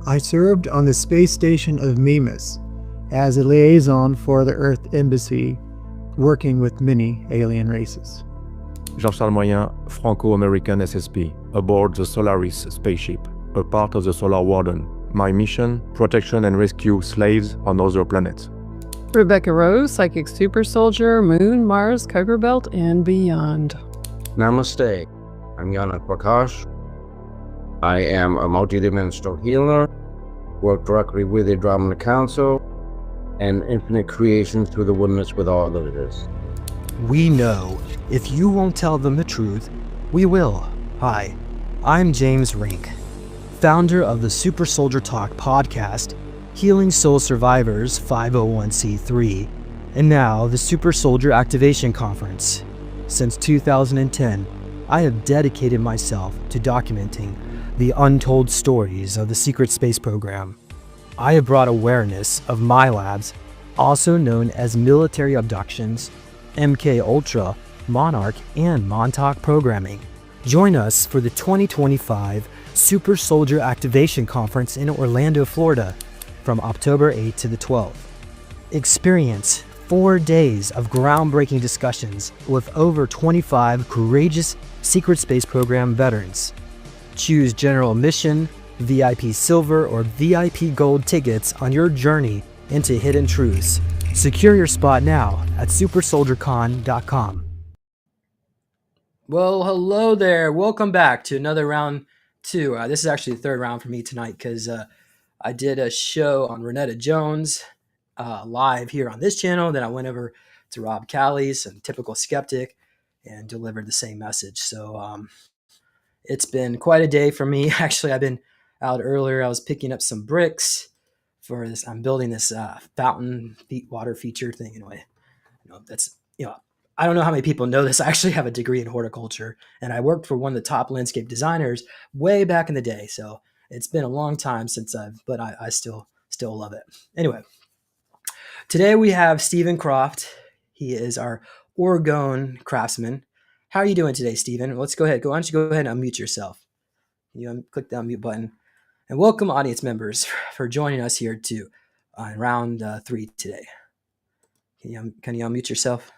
I served on the space station of Mimas as a liaison for the Earth Embassy, working with many alien races. Jean-Charles Moyen, Franco-American SSP, aboard the Solaris spaceship, a part of the Solar Warden. My mission, protection and rescue slaves on other planets. Rebecca Rose, Psychic Super Soldier, Moon, Mars, Kuiper Belt, and beyond. Namaste. I'm Yana Prakash. I am a multidimensional healer, work directly with the Andromeda Council, and infinite creation through the oneness with all that it is. We know if you won't tell them the truth, we will. Hi, I'm James Rink, founder of the Super Soldier Talk podcast, Healing Soul Survivors 501c3, and now the Super Soldier Activation Conference. Since 2010, I have dedicated myself to documenting the untold stories of the secret space program. I have brought awareness of my labs, also known as military abductions, MK Ultra, Monarch, and Montauk programming. Join us for the 2025 Super Soldier Activation Conference in Orlando, Florida, from October 8th to the 12th. Experience 4 days of groundbreaking discussions with over 25 courageous secret space program veterans. Choose general admission, VIP silver, or VIP gold tickets on your journey into hidden truths. Secure your spot now at supersoldiercon.com. Well, hello there. Welcome back to another round two. This is actually the third round for me tonight because I did a show on Renetta Jones live here on this channel. Then I went over to Rob Callie's and Typical Skeptic and delivered the same message. So it's been quite a day for me. Actually, I've been out earlier. I was picking up some bricks for this. I'm building this fountain water feature thing. Anyway, I don't know how many people know this. I actually have a degree in horticulture, and I worked for one of the top landscape designers way back in the day. So it's been a long time since but I still love it. Anyway, today we have Stephen Croft. He is our Orgone Craftsman. How are you doing today, Stephen? Let's go ahead. Why don't you go ahead and unmute yourself? You click the unmute button. And welcome, audience members, for joining us here too on round 3 today. Can you unmute yourself?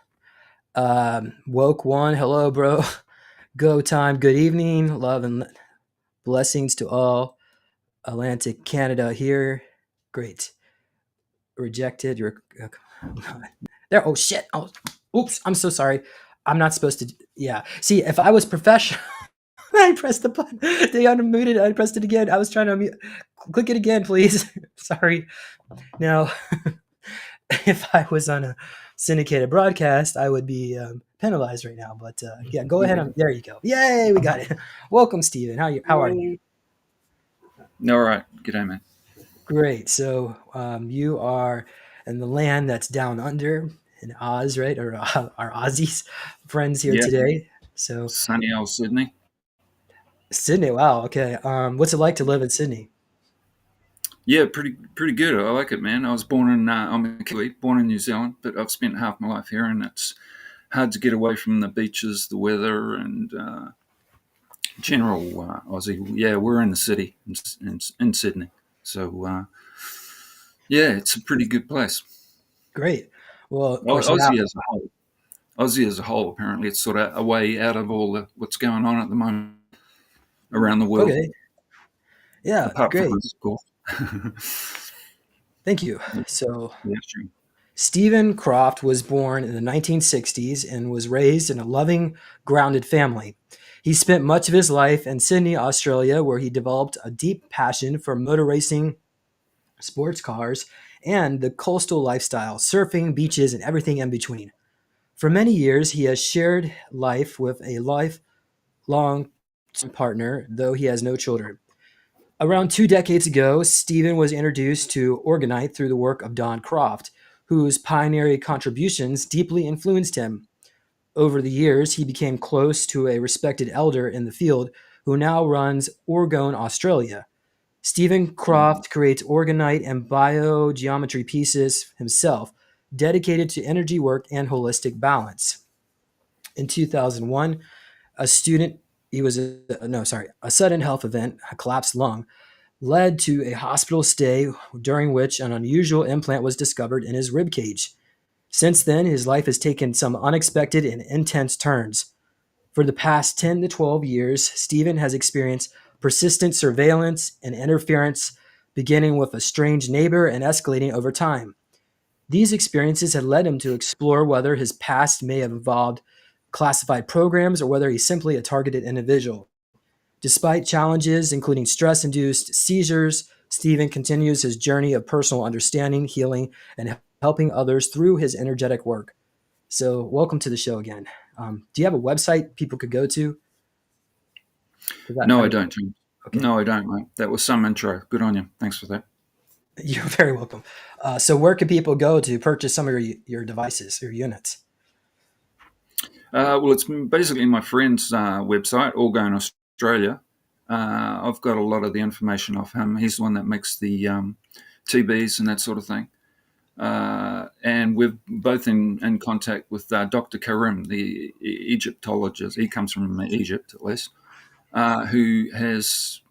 Woke One, hello, bro. Go time, good evening, love and blessings to all. Atlantic Canada here, great. Rejected, you're there. Oh shit! Oh, oops! I'm so sorry. I'm not supposed to. Yeah. See, if I was professional. I pressed the button. They unmuted. I pressed it again. I was trying to unmute. Click it again, please. Sorry. Now, if I was on a syndicated broadcast, I would be penalized right now. But yeah, go ahead. There you go. Yay, we got it. Welcome, Stephen. How are you? All right. G'day, man. Great. So you are in the land that's down under in Oz, right? Or our Aussies friends here today. So sunny old Sydney. Sydney, wow. Okay. What's it like to live in Sydney? Yeah, pretty good. I like it, man. I was born in I'm a Kiwi, born in New Zealand, but I've spent half my life here, and it's hard to get away from the beaches, the weather, and general Aussie. Yeah, we're in the city in Sydney, so yeah, it's a pretty good place. Great. Well, of course, Aussie as a whole, apparently, it's sort of a way out of all what's going on at the moment around the world. Okay. Yeah, apart great. From us, of course. Thank you. So, yeah, sure. Stephen Croft was born in the 1960s and was raised in a loving, grounded family. He spent much of his life in Sydney, Australia, where he developed a deep passion for motor racing, sports cars, and the coastal lifestyle, surfing, beaches, and everything in between. For many years, he has shared life with a lifelong partner, though he has no children. Around 2 decades ago, Stephen was introduced to orgonite through the work of Don Croft, whose pioneering contributions deeply influenced him. Over the years, he became close to a respected elder in the field who now runs Orgone Australia. Stephen Croft creates orgonite and biogeometry pieces himself, dedicated to energy work and holistic balance. In 2001, a sudden health event, a collapsed lung, led to a hospital stay during which an unusual implant was discovered in his ribcage. Since then, his life has taken some unexpected and intense turns. For the past 10 to 12 years, Stephen has experienced persistent surveillance and interference, beginning with a strange neighbor and escalating over time. These experiences had led him to explore whether his past may have involved classified programs or whether he's simply a targeted individual. Despite challenges, including stress induced seizures, Stephen continues his journey of personal understanding, healing, and helping others through his energetic work. So, welcome to the show again. Do you have a website people could go to? No, I don't. Okay. No, I don't, mate. That was some intro. Good on you. Thanks for that. You're very welcome. So, where can people go to purchase some of your devices, your units? Well, it's basically my friend's website, Orgone Australia. I've got a lot of the information off him. He's the one that makes the TBs and that sort of thing. And we're both in contact with Dr. Karim, the Egyptologist. He comes from Egypt, at least, who has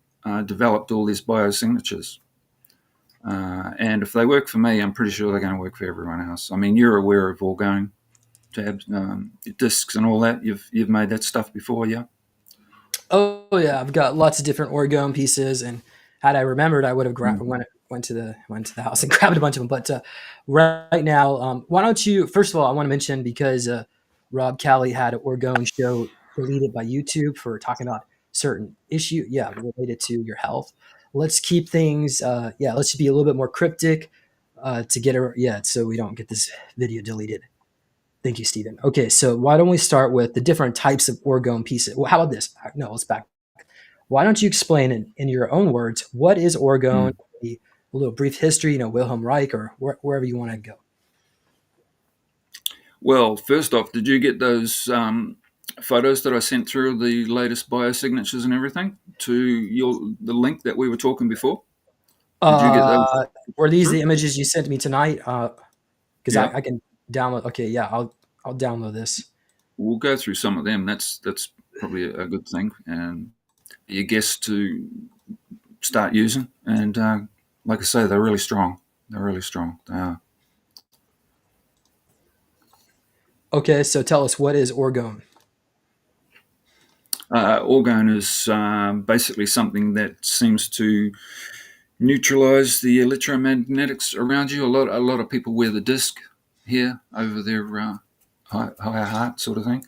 developed all these biosignatures. And if they work for me, I'm pretty sure they're going to work for everyone else. I mean, you're aware of Orgone tabs, discs and all that. You've made that stuff before, yeah? Oh yeah, I've got lots of different orgone pieces, and had I remembered, I would have went to the house and grabbed a bunch of them. But right now, why don't you? First of all, I want to mention because Rob Callie had an orgone show deleted by YouTube for talking about certain issue, related to your health. Let's keep things, let's be a little bit more cryptic to get it, so we don't get this video deleted. Thank you, Stephen. Okay, so why don't we start with the different types of orgone pieces? Well, how about this? No, let's back. Why don't you explain in your own words what is orgone? A little brief history, Wilhelm Reich, or wherever you want to go. Well, first off, did you get those photos that I sent through, the latest biosignatures and everything, to the link that we were talking before? Did you get those? Were these the images you sent me tonight? Because Yeah. I can download. Okay, yeah, I'll download this. We'll go through some of them. That's probably a good thing, and your guests to start using. And like I say, they're really strong. They're really strong. They are. Okay, so tell us, what is orgone? Orgone is basically something that seems to neutralize the electromagnetics around you. A lot of people wear the disc here over their higher heart sort of thing,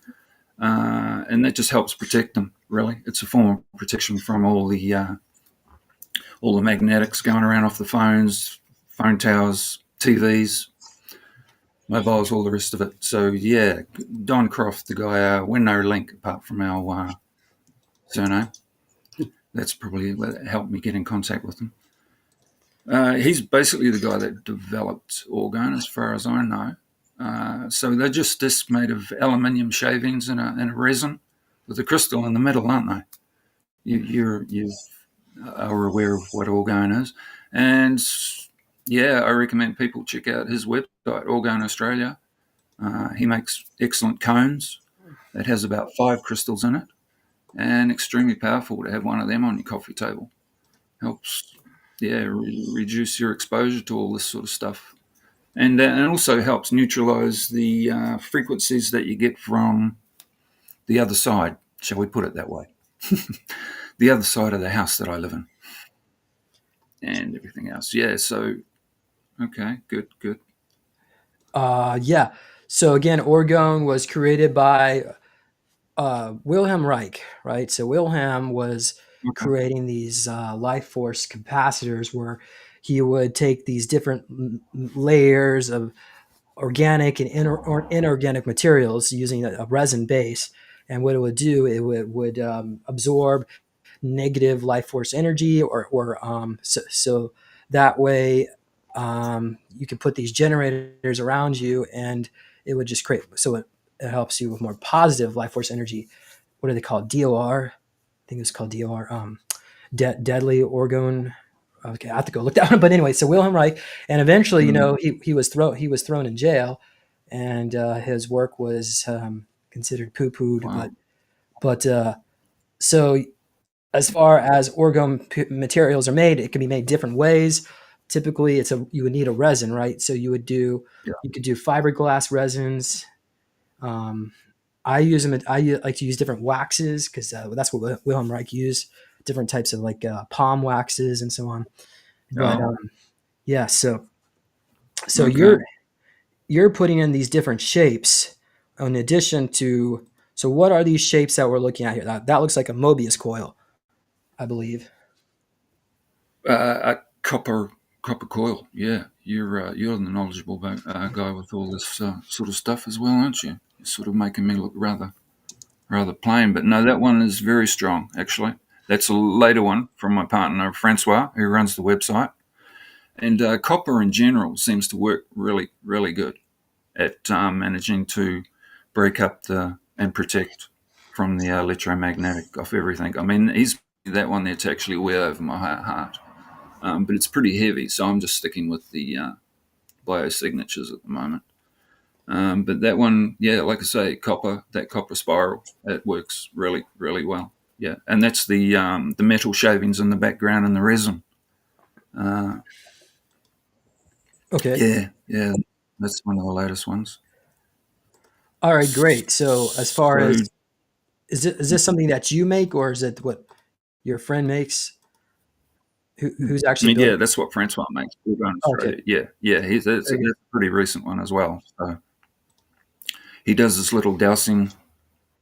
and that just helps protect them. Really, it's a form of protection from all the magnetics going around off the phones, phone towers, TVs, mobiles, all the rest of it. So yeah, Don Croft, the guy, we're no link apart from our surname. That's probably what helped me get in contact with him. He's basically the guy that developed Orgone, as far as I know. So they're just discs made of aluminium shavings and a resin with a crystal in the middle, aren't they? You are aware of what Orgone is. And yeah, I recommend people check out his website, Orgone Australia. He makes excellent cones. It has about 5 crystals in it, and extremely powerful to have one of them on your coffee table. Helps, reduce your exposure to all this sort of stuff. And also helps neutralize the frequencies that you get from the other side, shall we put it that way. The other side of the house that I live in. And everything else. Yeah, so, okay, good. Yeah. So again, orgone was created by Wilhelm Reich, right? So Wilhelm was creating these life force capacitors where he would take these different layers of organic and inorganic materials using a resin base. And what it would do, it would absorb negative life force energy, so that way you can put these generators around you, and it would just create. So it helps you with more positive life force energy. What do they call it? DOR? I think it's called DOR. Deadly orgone. Okay, I have to go look that one. But anyway, so Wilhelm Reich, and eventually, he was thrown in jail, and his work was considered poo-pooed. Wow. But so as far as materials are made, it can be made different ways. Typically, you would need a resin, right? So you could do fiberglass resins. I use them. Like to use different waxes because that's what Wilhelm Reich used. Different types of like palm waxes and so on. But yeah, so Okay. you're putting in these different shapes in addition to. So what are these shapes that we're looking at here? That looks like a Mobius coil, I believe. A copper coil. Yeah, you're the knowledgeable guy with all this sort of stuff as well, aren't you? You're sort of making me look rather plain, but no, that one is very strong. Actually, that's a later one from my partner Francois, who runs the website. And copper in general seems to work really good at managing to break up and protect from the electromagnetic of everything. I mean, that one that's actually way over my heart. But it's pretty heavy, so I'm just sticking with the biosignatures at the moment. But that one, yeah, like I say, that copper spiral, it works really well. Yeah, and that's the metal shavings in the background and the resin. Okay. Yeah, that's one of the latest ones. All right, great. So as far So, as is this something that you make or is it what your friend makes? Who's I actually mean, yeah, building? that's what Francois makes. Orgone Okay. Australia. Yeah. It's a pretty recent one as well. So he does this little dowsing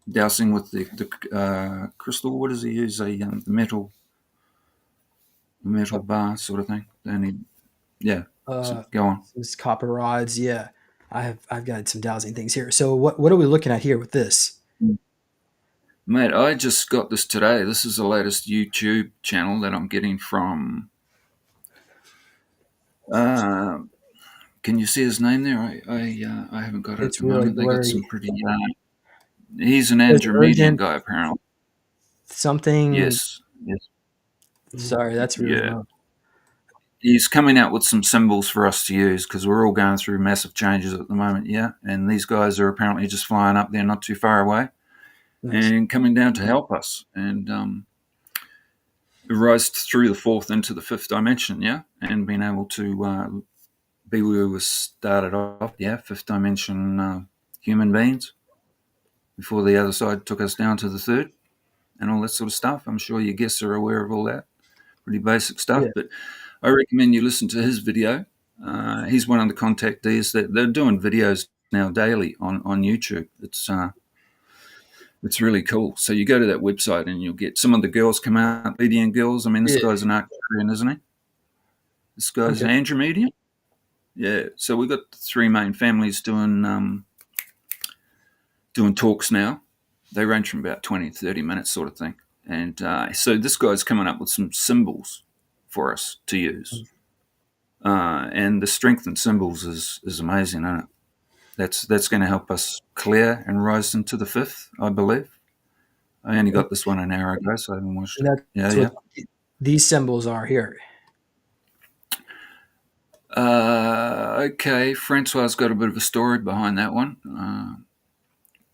with the crystal. What does he use? A metal bar sort of thing. And yeah. So Uh, go on, this copper rods. Yeah, I've got some dowsing things here. So what are we looking at here with this? mate. I just got this today. This is the latest YouTube channel that I'm getting from. Uh, can you see his name there? I haven't got it at It's the really moment. They got some blurry. pretty. He's an There's Andromedian urgent guy apparently. something. Yes. Sorry, that's really Yeah. low. He's coming out with some symbols for us to use because we're all going through massive changes at the moment, yeah. And these guys are apparently just flying up there, not too far away, Nice. and coming down to help us and rise through the fourth into the fifth dimension, yeah, and being able to be where we started off, yeah, fifth dimension human beings before the other side took us down to the third and all that sort of stuff. I'm sure your guests are aware of all that. Pretty basic stuff, Yeah. but I recommend you listen to his video. He's one of the contactees that they're doing videos now daily on YouTube. It's really cool. So you go to that website and you'll get some of the girls come out, Lydian girls. I mean, this Yeah. guy's an Arcturian, isn't he? This guy's Okay. an Andromedian. Yeah. So we've got three main families doing talks now. They range from about 20 to 30 minutes sort of thing. And so this guy's coming up with some symbols for us to use. And the strength in symbols is amazing, isn't it? That's going to help us clear and rise into the fifth, I believe. I only got this one an hour ago, so I haven't watched it. And that's Yeah. what these symbols are here. Okay, Francois's got a bit of a story behind that one.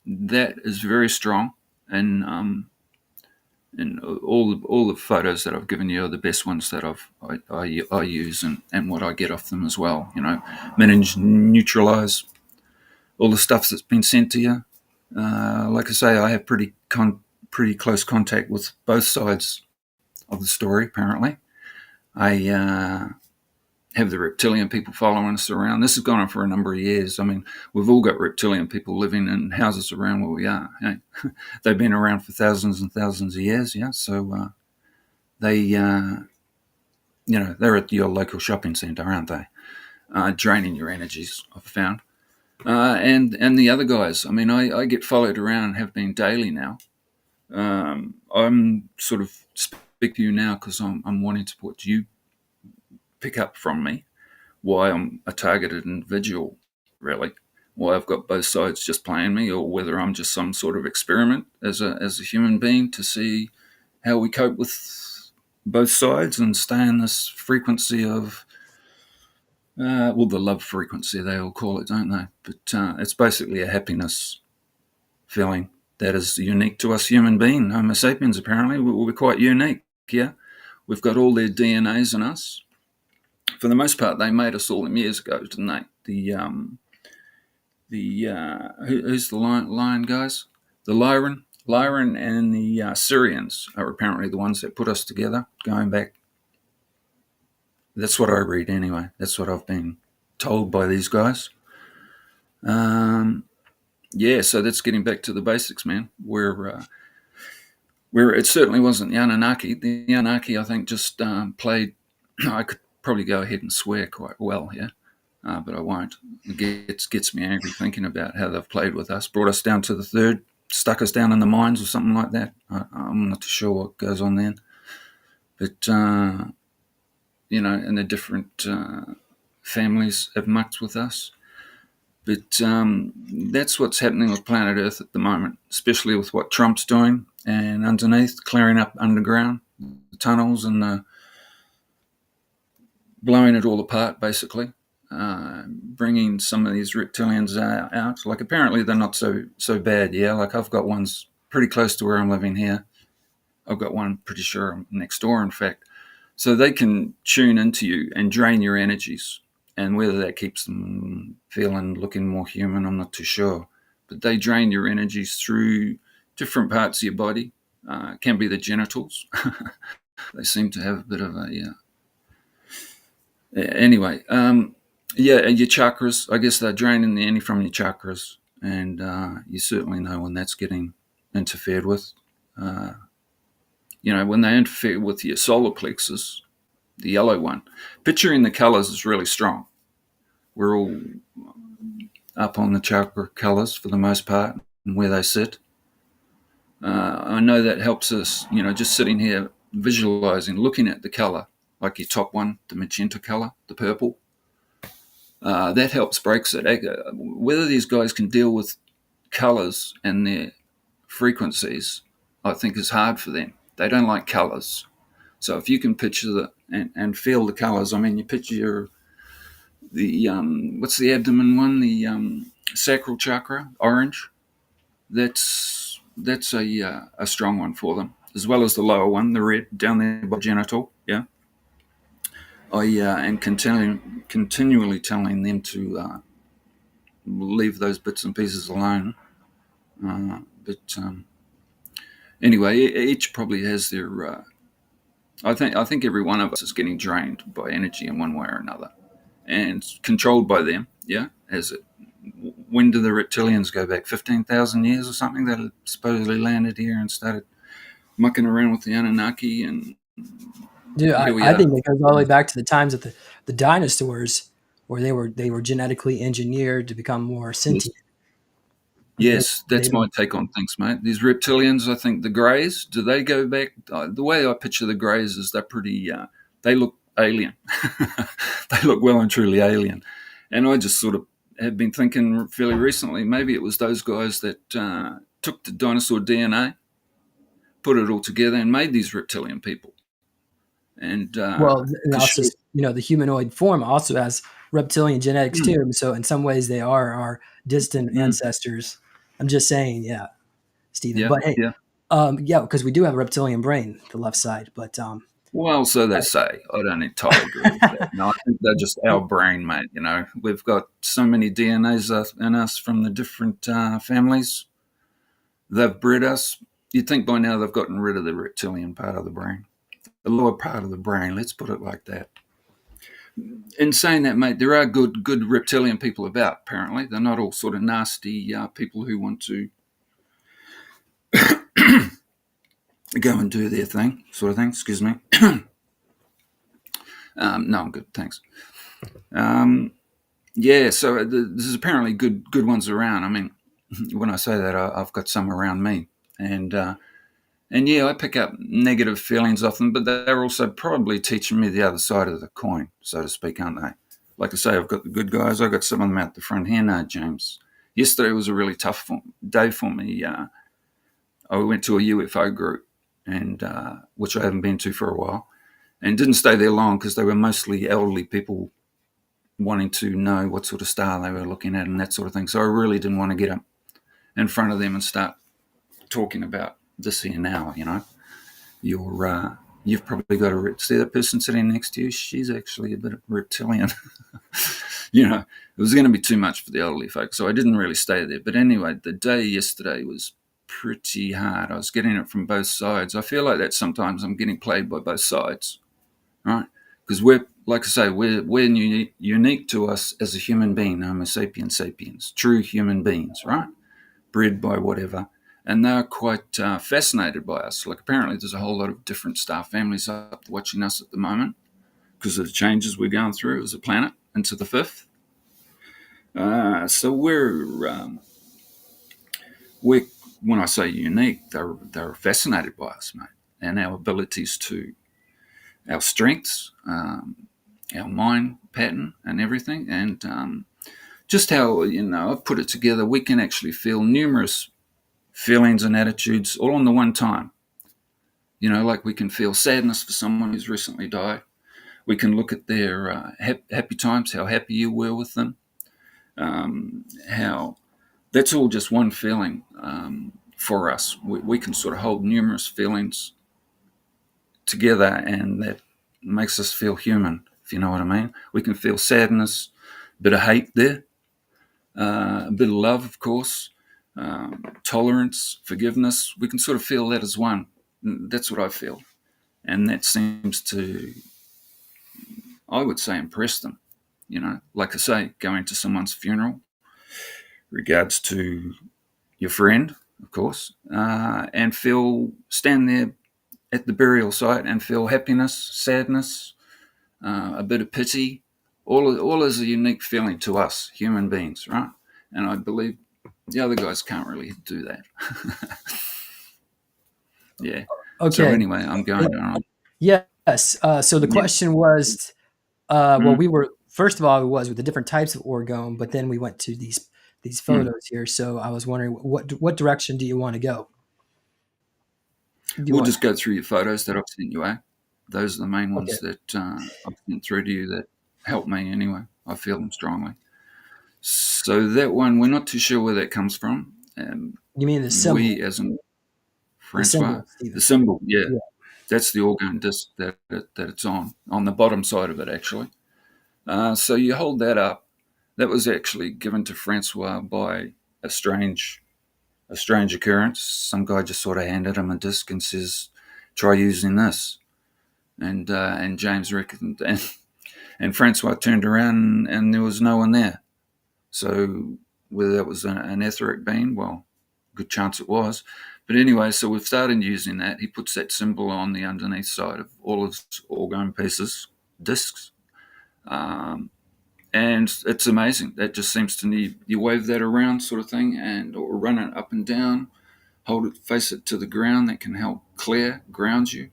That is very strong, and all the photos that I've given you are the best ones that I use and what I get off them as well. You know, manage neutralize all the stuff that's been sent to you. Like I say, I have pretty close contact with both sides of the story. Apparently, I have the reptilian people following us around. This has gone on for a number of years. I mean, we've all got reptilian people living in houses around where we are. You know? They've been around for thousands and thousands of years. Yeah, so they, they're at your local shopping centre, aren't they? Draining your energies, I've found. And the other guys. I mean, I get followed around and have been daily now. I'm sort of speak to you now because I'm wanting to put you pick up from me why I'm a targeted individual, really. Why I've got both sides just playing me, or whether I'm just some sort of experiment as a human being to see how we cope with both sides and stay in this frequency of the love frequency they all call it, don't they? But it's basically a happiness feeling that is unique to us human beings, Homo sapiens. Apparently, we're quite unique. Yeah, we've got all their DNAs in us. For the most part, they made us all them years ago, didn't they? Who's the lion guys? The Lyran and the Syrians are apparently the ones that put us together, going back. That's what I read anyway. That's what I've been told by these guys. Yeah, so that's getting back to the basics, man. Where it certainly wasn't the Anunnaki. The Anunnaki, I think, just played. I could probably go ahead and swear quite well here, but I won't. It gets me angry thinking about how they've played with us, brought us down to the third, stuck us down in the mines or something like that. I'm not too sure what goes on then, but you know, and the different families have mucked with us. But that's what's happening with planet Earth at the moment, especially with what Trump's doing and underneath, clearing up underground, the tunnels and blowing it all apart, basically, bringing some of these reptilians out. Like, apparently they're not so bad, yeah? Like, I've got ones pretty close to where I'm living here. I've got one pretty sure next door, in fact. So they can tune into you and drain your energies. And whether that keeps them looking more human, I'm not too sure. But they drain your energies through different parts of your body. It can be the genitals. They seem to have a bit of a, anyway, yeah, and your chakras. I guess they're draining the energy from your chakras. And you certainly know when that's getting interfered with. You know, when they interfere with your solar plexus, the yellow one, picturing the colors is really strong. We're all up on the chakra colors for the most part and where they sit. I know that helps us, you know, just sitting here visualizing, looking at the color, like your top one, the magenta color, the purple. That helps breaks it. Whether these guys can deal with colors and their frequencies, I think is hard for them. They don't like colors. So if you can picture and feel the colors, I mean, you picture the what's the abdomen one? The sacral chakra, orange. That's a strong one for them, as well as the lower one, the red down there by genital. Yeah. I am continually telling them to leave those bits and pieces alone. But anyway, each probably has their. I think every one of us is getting drained by energy in one way or another, and controlled by them. Yeah, when do the reptilians go back? 15,000 years or something? That supposedly landed here and started mucking around with the Anunnaki and. Dude, I think it goes all the way back to the times of the dinosaurs, where they were genetically engineered to become more sentient. Yes, that's my take on things, mate. These reptilians, I think the greys, do they go back? The way I picture the greys is they're pretty, they look alien. They look well and truly alien. And I just sort of have been thinking fairly recently, maybe it was those guys that took the dinosaur DNA, put it all together and made these reptilian people. And also, you know, the humanoid form also has reptilian genetics too. So in some ways they are our distant ancestors. I'm just saying, yeah, Stephen. Yeah, but hey, yeah, because we do have a reptilian brain, the left side. But well, so they say. I don't entirely agree with that. No, I think they're just our brain, mate. You know, we've got so many DNAs in us from the different families. They've bred us. You'd think by now they've gotten rid of the reptilian part of the brain. The lower part of the brain, let's put it like that. In saying that, mate, there are good reptilian people about, apparently. They're not all sort of nasty people who want to go and do their thing, sort of thing. Excuse me. No, I'm good, thanks. Yeah, so there's apparently good ones around. I mean, when I say that, I've got some around me. And yeah, I pick up negative feelings off them, but they're also probably teaching me the other side of the coin, so to speak, aren't they? Like I say, I've got the good guys. I've got some of them out the front here now, James. Yesterday was a really tough day for me. I went to a UFO group, and which I haven't been to for a while, and didn't stay there long because they were mostly elderly people wanting to know what sort of star they were looking at and that sort of thing. So I really didn't want to get up in front of them and start talking about this here now, you've probably got see that person sitting next to you? She's actually a bit of reptilian. It was going to be too much for the elderly folks, so I didn't really stay there. But anyway, the day yesterday was pretty hard. I was getting it from both sides. I feel like that sometimes I'm getting played by both sides, right? Because we're, like I say, we're unique to us as a human being, Homo sapiens sapiens, true human beings, right? Bred by whatever. And they're quite fascinated by us. Like, apparently there's a whole lot of different star families up watching us at the moment because of the changes we're going through as a planet into the fifth. So we're when I say unique, they're fascinated by us, mate, and our abilities our strengths, our mind pattern and everything, and just how, I've put it together, we can actually feel numerous feelings and attitudes all on the one time. Like we can feel sadness for someone who's recently died. We can look at their happy times, how happy you were with them, how that's all just one feeling for us. We can sort of hold numerous feelings together, and that makes us feel human, if you know what I mean. We can feel sadness, a bit of hate there, a bit of love, of course, tolerance, forgiveness. We can sort of feel that as one. That's what I feel. And that seems to, I would say, impress them. Like I say, going to someone's funeral, regards to your friend, of course, and stand there at the burial site and feel happiness, sadness, a bit of pity. All is a unique feeling to us, human beings, right? And I believe the other guys can't really do that. Yeah. Okay. So anyway, I'm going on. Yes. So the question was, well, we were, first of all, it was with the different types of orgone, but then we went to these photos here. So I was wondering, what direction do you want to go? We'll just go through your photos that I've sent you, eh? Those are the main ones that I've sent through to you that help me anyway. I feel them strongly. So that one, we're not too sure where that comes from. You mean the symbol? We, as in Francois, the symbol, yeah. That's the orgone disc that it's on the bottom side of it, actually. So you hold that up. That was actually given to Francois by a strange occurrence. Some guy just sort of handed him a disc and says, "Try using this." And James reckoned, and Francois turned around and there was no one there. So whether that was an etheric being, well, good chance it was. But anyway, so we've started using that. He puts that symbol on the underneath side of all his orgone pieces, discs. And it's amazing. That just seems to need, you wave that around sort of thing, or run it up and down, hold it, face it to the ground. That can help ground you.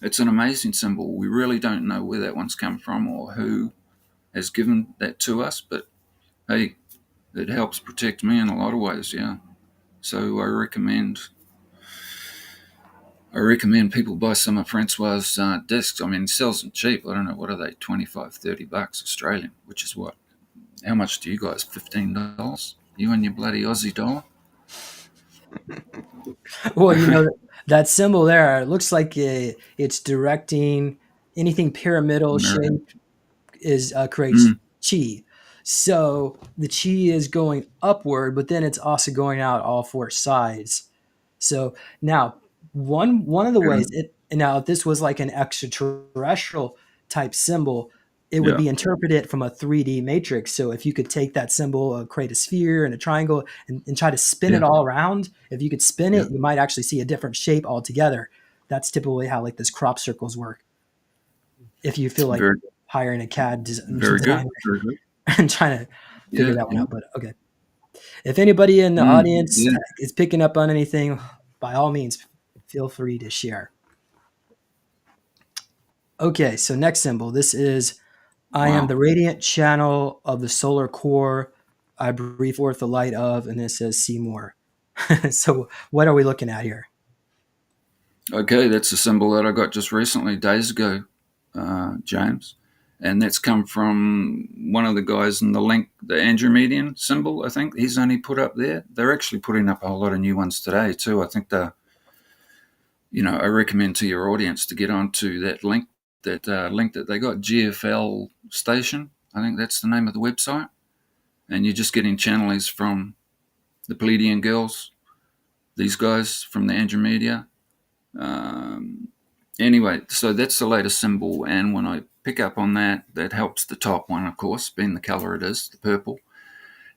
It's an amazing symbol. We really don't know where that one's come from or who has given that to us, but hey, it helps protect me in a lot of ways, yeah. So I recommend people buy some of Francois' discs. I mean, he sells them cheap. I don't know, what are they, $25-30 Australian, which is what? How much do you guys? $15? You and your bloody Aussie dollar? Well, that symbol there, it looks like it's directing anything pyramidal shape creates chi. So the chi is going upward, but then it's also going out all four sides. So now one of the ways now if this was like an extraterrestrial type symbol, it would be interpreted from a 3D matrix. So if you could take that symbol, create a sphere and a triangle and try to spin it all around, if you could spin it, you might actually see a different shape altogether. That's typically how like this crop circles work. If you feel like hiring a CAD designer and trying to figure that one out. But okay. If anybody in the audience is picking up on anything, by all means, feel free to share. Okay, so next symbol. This is, I am the radiant channel of the solar core. I breathe forth the light of, and it says, see more. So what are we looking at here? Okay, that's a symbol that I got just recently, days ago, James. and that's come from one of the guys in the link, the Andromedian symbol. I think he's only put up there. They're actually putting up a whole lot of new ones today too. I think I recommend to your audience to get onto that link that they got, GFL Station. I think that's the name of the website, and you're just getting channelings from the Pleiadian girls, these guys from the Andromeda. Anyway, so that's the latest symbol, and when I pick up on that, that helps the top one, of course, being the color it is, the purple.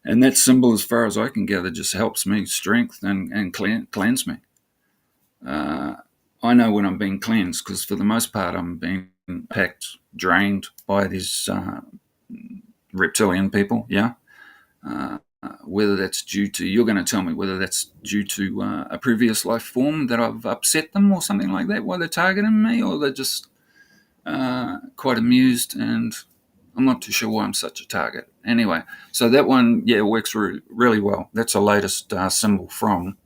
And that symbol, as far as I can gather, just helps me strengthen and cleanse me. I know when I'm being cleansed, because for the most part I'm being packed, drained by these reptilian people, yeah? Whether that's due to, you're going to tell me whether that's due to a previous life form that I've upset them or something like that, why they're targeting me, or they're just quite amused, and I'm not too sure why I'm such a target. Anyway, so that one, yeah, works really well. That's the latest symbol from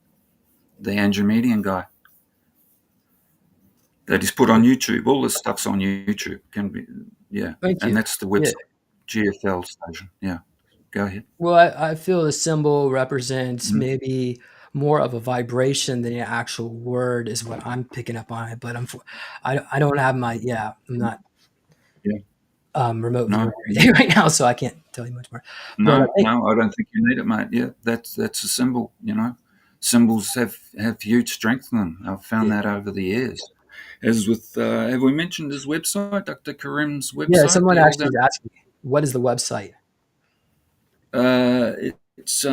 the Andromedian guy that he's put on YouTube. All this stuff's on YouTube. Can be, yeah. Thank you. And that's the website, GFL Station. Yeah. Go ahead. Well, I feel the symbol represents maybe more of a vibration than an actual word is what I'm picking up on it. But I don't have my, I'm not Yeah. remote No. viewer or anything right now, so I can't tell you much more. No, But I don't think you need it, mate. Yeah, that's a symbol, Symbols have huge strength in them. I've found that over the years. As with, have we mentioned his website, Dr. Karim's yeah, website? someone actually is asking me, what is the website? It's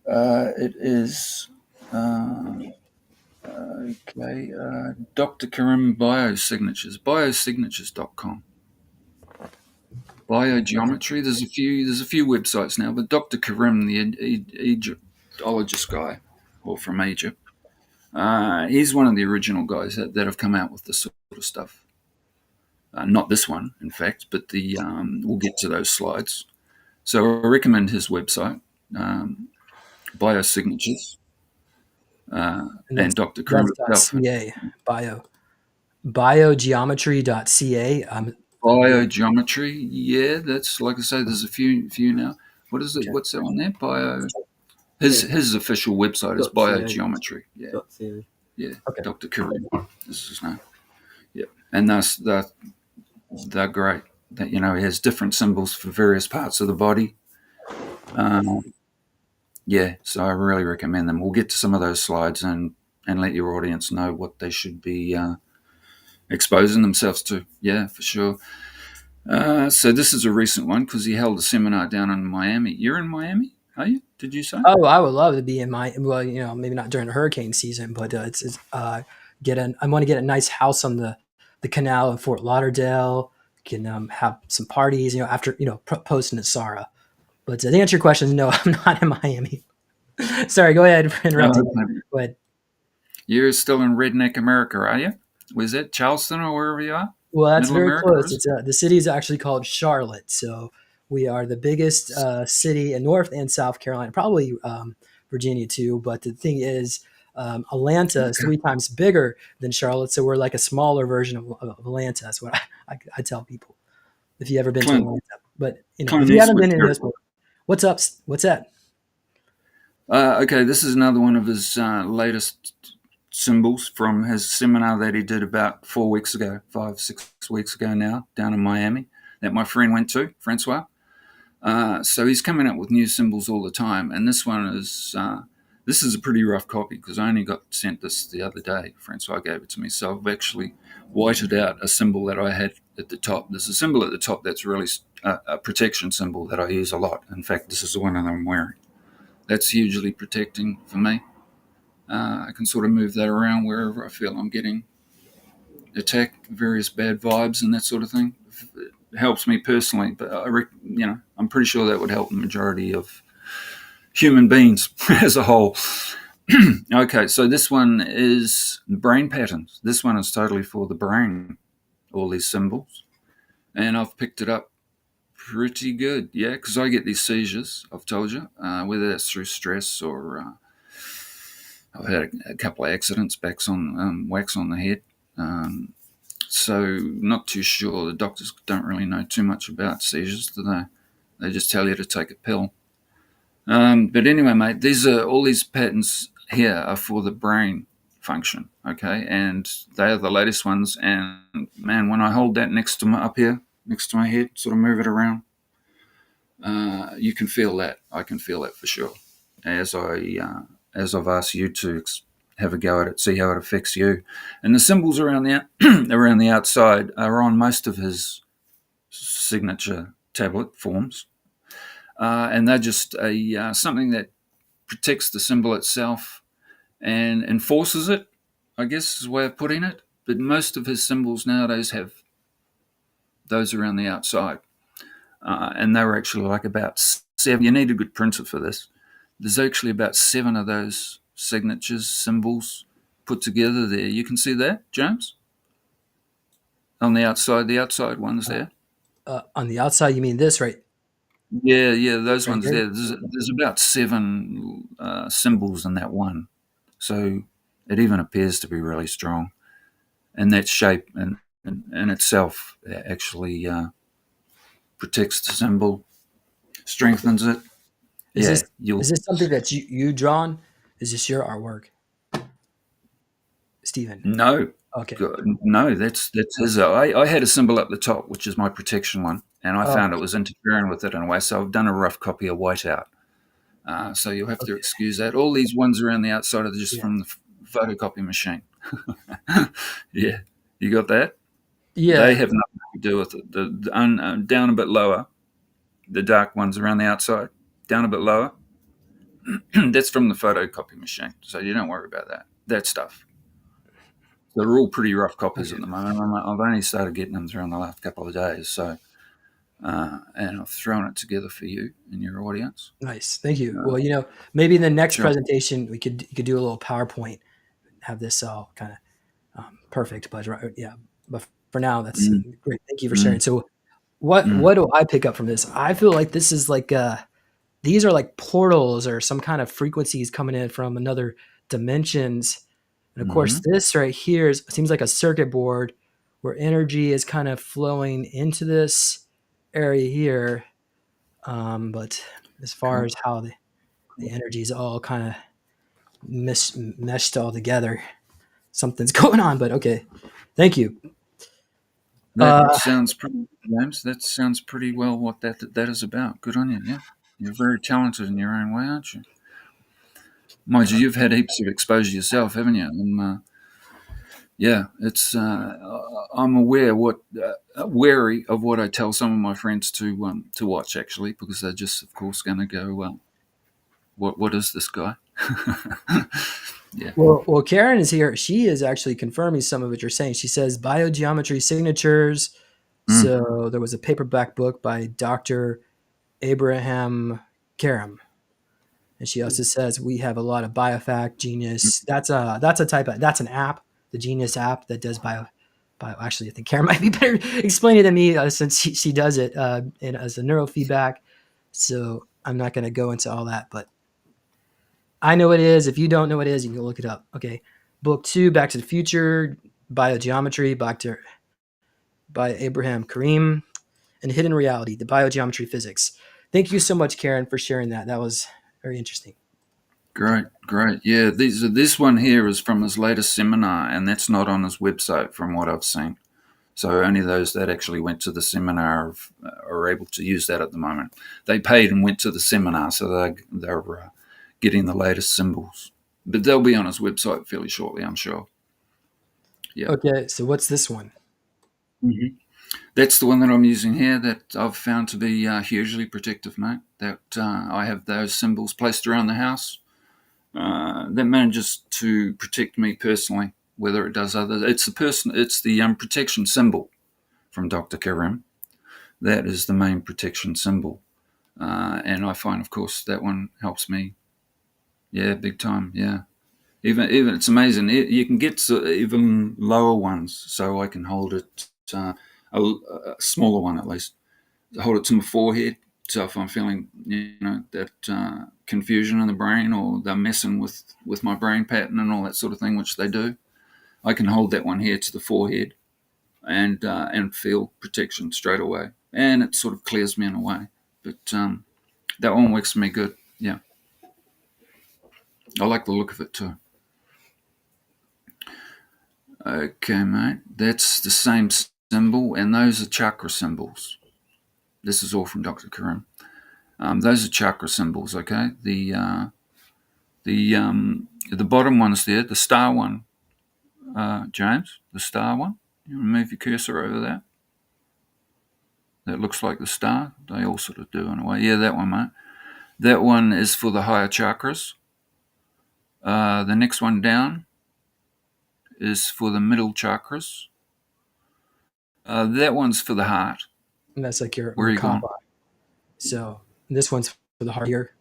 it is okay. Dr. Karim biosignatures.com. Biogeometry. There's a few websites now, but Dr. Karim, the Egyptologist guy, or from Egypt, he's one of the original guys that have come out with this sort of stuff. Not this one, in fact, but we'll get to those slides. So I recommend his website, Biosignatures, and Dr. Karim that's himself. .ca, biogeometry.ca. Biogeometry, yeah, that's, like I say, there's a few now. What is it? Okay. What's that on there? His official website is Biogeometry. Yeah, yeah. Okay. Dr. Karim, this is his name. Yeah, and they're great. That he has different symbols for various parts of the body. Yeah, so I really recommend them. We'll get to some of those slides and let your audience know what they should be exposing themselves to. Yeah, for sure. So this is a recent one because he held a seminar down in Miami. You're in Miami, are you? Did you say? Oh, I would love to be in maybe not during the hurricane season, but I want to get a nice house on the canal in Fort Lauderdale. Can have some parties, after post Nasara. But to answer your question, no, I'm not in Miami. Sorry, go ahead for interrupting. Go ahead. You're still in redneck America, are you? Was it Charleston or wherever you are? Well, that's Middle very America, close. It's the city is actually called Charlotte. So we are the biggest city in North and South Carolina, probably Virginia too. But the thing is, Atlanta is 3 times bigger than Charlotte, so we're like a smaller version of Atlanta. That's what I tell people. If you ever been to Atlanta, but if you haven't been in this, what's up? What's that? Okay, this is another one of his latest symbols from his seminar that he did about 5, 6 weeks ago now, down in Miami, that my friend went to, Francois. So he's coming up with new symbols all the time, and this one is this is a pretty rough copy because I only got sent this the other day. Francois gave it to me, so I've actually whited out a symbol that I had at the top. There's a symbol at the top that's really a protection symbol that I use a lot. In fact, this is the one that I'm wearing. That's hugely protecting for me. I can sort of move that around wherever I feel I'm getting attacked, various bad vibes and that sort of thing. It helps me personally, but I'm pretty sure that would help the majority of human beings as a whole. Okay, so this one is brain patterns. This one is totally for the brain, all these symbols. And I've picked it up pretty good, yeah, because I get these seizures, I've told you, whether that's through stress or I've had a couple of accidents, wax on the head. So not too sure. The doctors don't really know too much about seizures, do they? They just tell you to take a pill. But anyway, mate, all these patterns here are for the brain function, okay? And they are the latest ones. And man, when I hold that up here, next to my head, sort of move it around, you can feel that. I can feel that for sure. As I've asked you to have a go at it, see how it affects you. And the symbols around the around the outside are on most of his signature tablet forms, and they're just something that protects the symbol itself and enforces it, I guess is a way of putting it. But most of his symbols nowadays have those around the outside. And they were actually like about 7. You need a good printer for this. There's actually about 7 of those signatures, symbols put together there. You can see that, James? On the outside ones there. On the outside, you mean this, right? Yeah, those Right ones here? there. There's about 7 symbols in that one. So it even appears to be really strong. And that shape in itself actually protects the symbol, strengthens it. Is Yeah, this is this something that you drawn? Is this your artwork, Stephen? no, Okay. no, that's his. I had a symbol up the top, which is my protection one, and I Oh, found it was interfering with it in a way. So I've done a rough copy of whiteout. So you'll have to okay. excuse that. All these ones around the outside are just Yeah. from the photocopy machine. Yeah, you got that? Yeah. They have nothing to do with it. Down a bit lower, the dark ones around the outside, down a bit lower, that's from the photocopy machine. So you don't worry about that stuff. They're all pretty rough copies Okay. at the moment. I've only started getting them through in the last couple of days. So, and I've thrown it together for you and your audience. Nice. Thank you. Well, maybe in the next Sure. presentation you could do a little PowerPoint, have this all kind of perfect. But yeah, but for now, that's Mm, great. Thank you for mm, sharing. So, what mm, what do I pick up from this? I feel like this is like these are like portals or some kind of frequencies coming in from another dimensions. And of course, mm-hmm. this right here seems like a circuit board where energy is kind of flowing into this area here. But as far Cool. as how the energy is all kind of meshed all together, something's going on. But okay, thank you. That Uh, sounds pretty, James. That sounds pretty well what that is about. Good on you. Yeah, you're very talented in your own way, aren't you? Mind you, you've had heaps of exposure yourself, haven't you? And, yeah, it's. I'm wary of what I tell some of my friends to watch actually, because they're just, of course, going to go, well, what is this guy? Yeah. well, Karen is here. She is actually confirming some of what you're saying. She says biogeometry signatures. Mm, So there was a paperback book by Dr. Abraham Karam. And she also says we have a lot of biofact genius. That's a type of that's an app, the Genius app that does bio. Actually, I think Karen might be better explaining it than me since she does it as a neurofeedback. So I'm not going to go into all that, but I know what it is. If you don't know what it is, you can look it up. Okay, book 2, Back to the Future, biogeometry, by Abraham Karim, and Hidden Reality, the biogeometry physics. Thank you so much, Karen, for sharing that. That was very interesting. great, great. Yeah, this one here is from his latest seminar, and that's not on his website from what I've seen. So only those that actually went to the seminar are able to use that at the moment. They paid and went to the seminar, so they're getting the latest symbols. But they'll be on his website fairly shortly, I'm sure. Yeah. Okay, so what's this one? Mm-hmm. That's the one that I'm using here that I've found to be hugely protective, mate. That I have those symbols placed around the house that manages to protect me personally, whether it does others. It's the protection symbol from Dr. Karim. That is the main protection symbol. And I find, of course, that one helps me. Yeah, big time. Yeah. Even it's amazing. You can get even lower ones, so I can hold it, a smaller one at least, hold it to my forehead. So if I'm feeling, that confusion in the brain, or they're messing with my brain pattern and all that sort of thing, which they do, I can hold that one here to the forehead, and feel protection straight away. And it sort of clears me in a way. But that one works for me good. Yeah. I like the look of it too. Okay, mate. That's the same symbol, and those are chakra symbols. This is all from Dr. Karim. Those are chakra symbols, okay? The bottom one's there, the star one, James, the star one. You move your cursor over that. That looks like the star. They all sort of do in a way. Yeah, that one, mate. That one is for the higher chakras. The next one down is for the middle chakras. That one's for the heart. And that's like your Where are you going? So this one's for the heart here.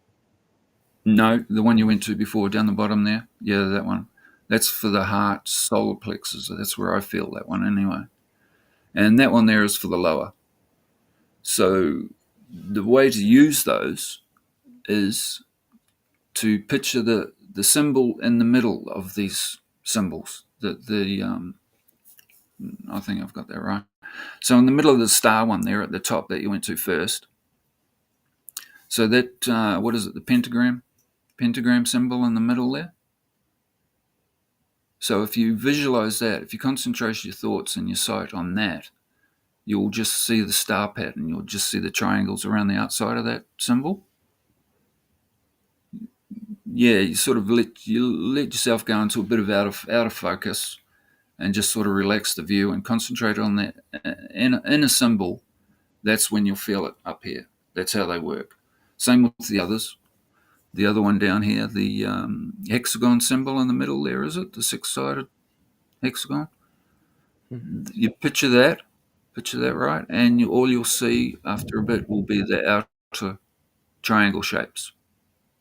No, the one you went to before, down the bottom there. Yeah, that one. That's for the heart, solar plexus. That's where I feel that one anyway. And that one there is for the lower. So the way to use those is to picture the symbol in the middle of these symbols. I think I've got that right. So in the middle of the star one there at the top that you went to first. So that, what is it, the pentagram symbol in the middle there? So if you visualize that, if you concentrate your thoughts and your sight on that, you'll just see the star pattern. You'll just see the triangles around the outside of that symbol. Yeah, you sort of let yourself go into a bit of out of focus, and just sort of relax the view and concentrate on that in a symbol. That's when you'll feel it up here. That's how they work. Same with the others. The other one down here, the hexagon symbol in the middle there, is it? The six-sided hexagon? Mm-hmm. You picture that right, and all you'll see after a bit will be the outer triangle shapes.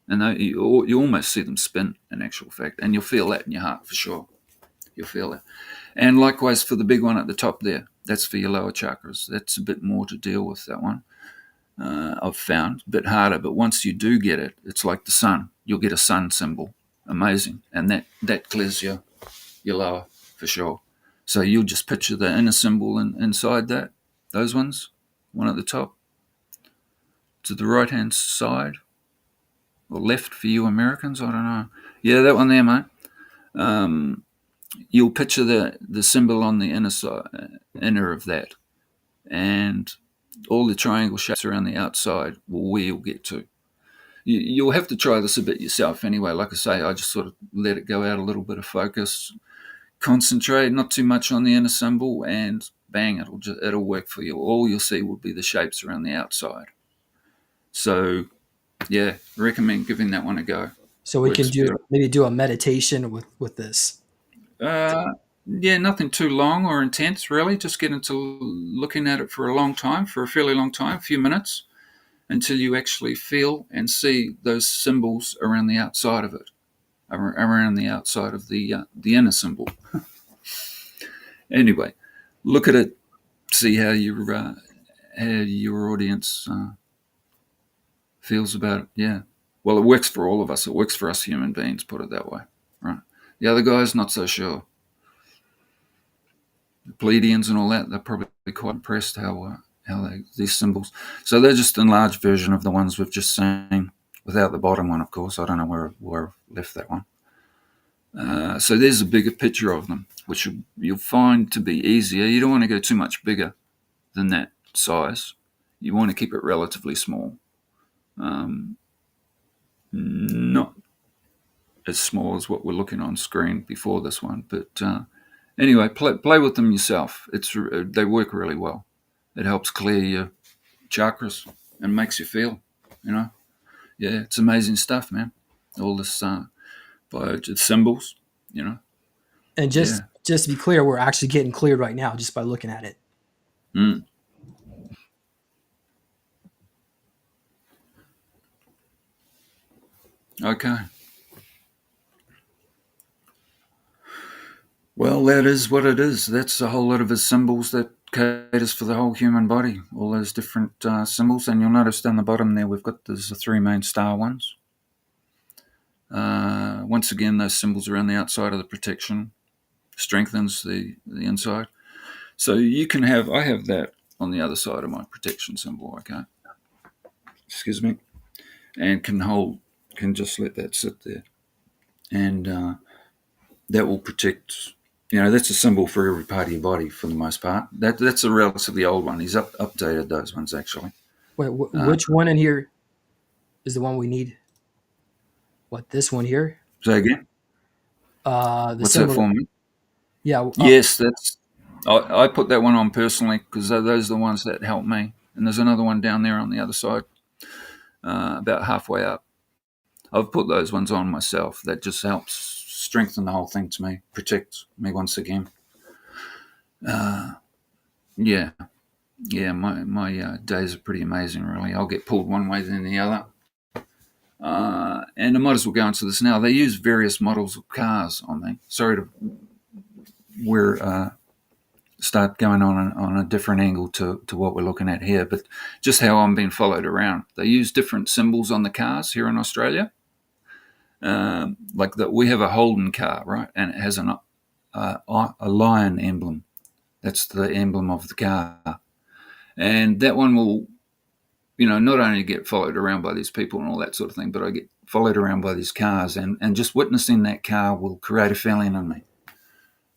And you almost see them spin in actual fact, and you'll feel that in your heart for sure. You'll feel that. And likewise for the big one at the top there, that's for your lower chakras. That's a bit more to deal with, that one. I've found a bit harder, but once you do get it, it's like the sun. You'll get a sun symbol. Amazing. And that clears your lower for sure. So you'll just picture the inner symbol inside that, those ones, one at the top. To the right-hand side, or left for you Americans, I don't know. Yeah, that one there, mate. You'll picture the symbol on the inner of that. And all the triangle shapes around the outside where you'll get to. You'll have to try this a bit yourself anyway. Like I say, I just sort of let it go out a little bit of focus, concentrate, not too much on the inner symbol, and bang, it'll work for you. All you'll see will be the shapes around the outside. So, yeah, recommend giving that one a go. So we can maybe do a meditation with this. Yeah, nothing too long or intense, really. Just get into looking at it for a fairly long time, a few minutes, until you actually feel and see those symbols around the outside of it, around the outside of the inner symbol. Anyway, look at it, see how your audience feels about it. Yeah. Well, it works for all of us. It works for us human beings, put it that way, right? The other guys, not so sure. The Pleiadians and all that, they're probably quite impressed how these symbols. So they're just an enlarged version of the ones we've just seen, without the bottom one, of course. I don't know where I've left that one. So there's a bigger picture of them, which you'll find to be easier. You don't want to go too much bigger than that size. You want to keep it relatively small. Not as small as what we're looking on screen before this one, but anyway, play with them yourself. They work really well. It helps clear your chakras and makes you feel, yeah, it's amazing stuff, man. All this symbols, And just to be clear, we're actually getting cleared right now just by looking at it. Okay. Well, that is what it is. That's a whole lot of his symbols that caters for the whole human body, all those different symbols. And you'll notice down the bottom there, there's the three main star ones. Once again, those symbols around the outside of the protection strengthens the inside. So you can have, I have that on the other side of my protection symbol, okay? Excuse me. And can just let that sit there. And that will protect, that's a symbol for every part of your body for the most part. That's a relatively old one. He's updated those ones, actually. Wait, which one in here is the one we need? What, this one here? Say again? The What's symbol. that for me? Yeah. Yes, I put that one on personally because those are the ones that help me. And there's another one down there on the other side, about halfway up. I've put those ones on myself. That just helps strengthen the whole thing to me, protect me once again. Yeah, my days are pretty amazing, really. I'll get pulled one way then the other. And I might as well go into this now. They use various models of cars on me. Sorry to start going on a different angle to what we're looking at here, but just how I'm being followed around. They use different symbols on the cars here in Australia. Like that, we have a Holden car, right? And it has a lion emblem. That's the emblem of the car. And that one will, not only get followed around by these people and all that sort of thing, but I get followed around by these cars, and just witnessing that car will create a feeling in me.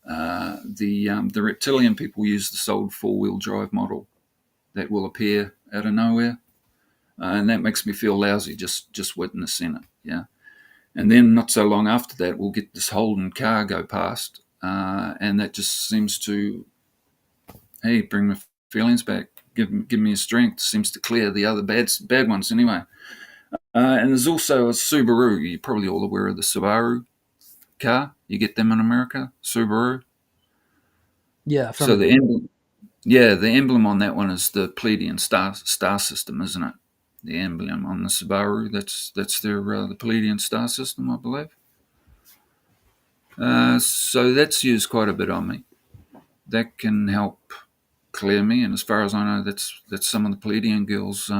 The reptilian people use the sold 4-wheel drive model that will appear out of nowhere, and that makes me feel lousy just witnessing it. Yeah, and then not so long after that, we'll get this Holden car go past, and that just seems to, hey, bring my feelings back, give me a strength. Seems to clear the other bad ones anyway. And there's also a Subaru. You're probably all aware of the Subaru car. You get them in America, Subaru. Yeah. So the emblem on that one is the Pleiadian star system, isn't it? The emblem on the Subaru, that's their the Pleiadian star system, I believe. So that's used quite a bit on me. That can help clear me, and as far as I know, that's some of the Pleiadian girls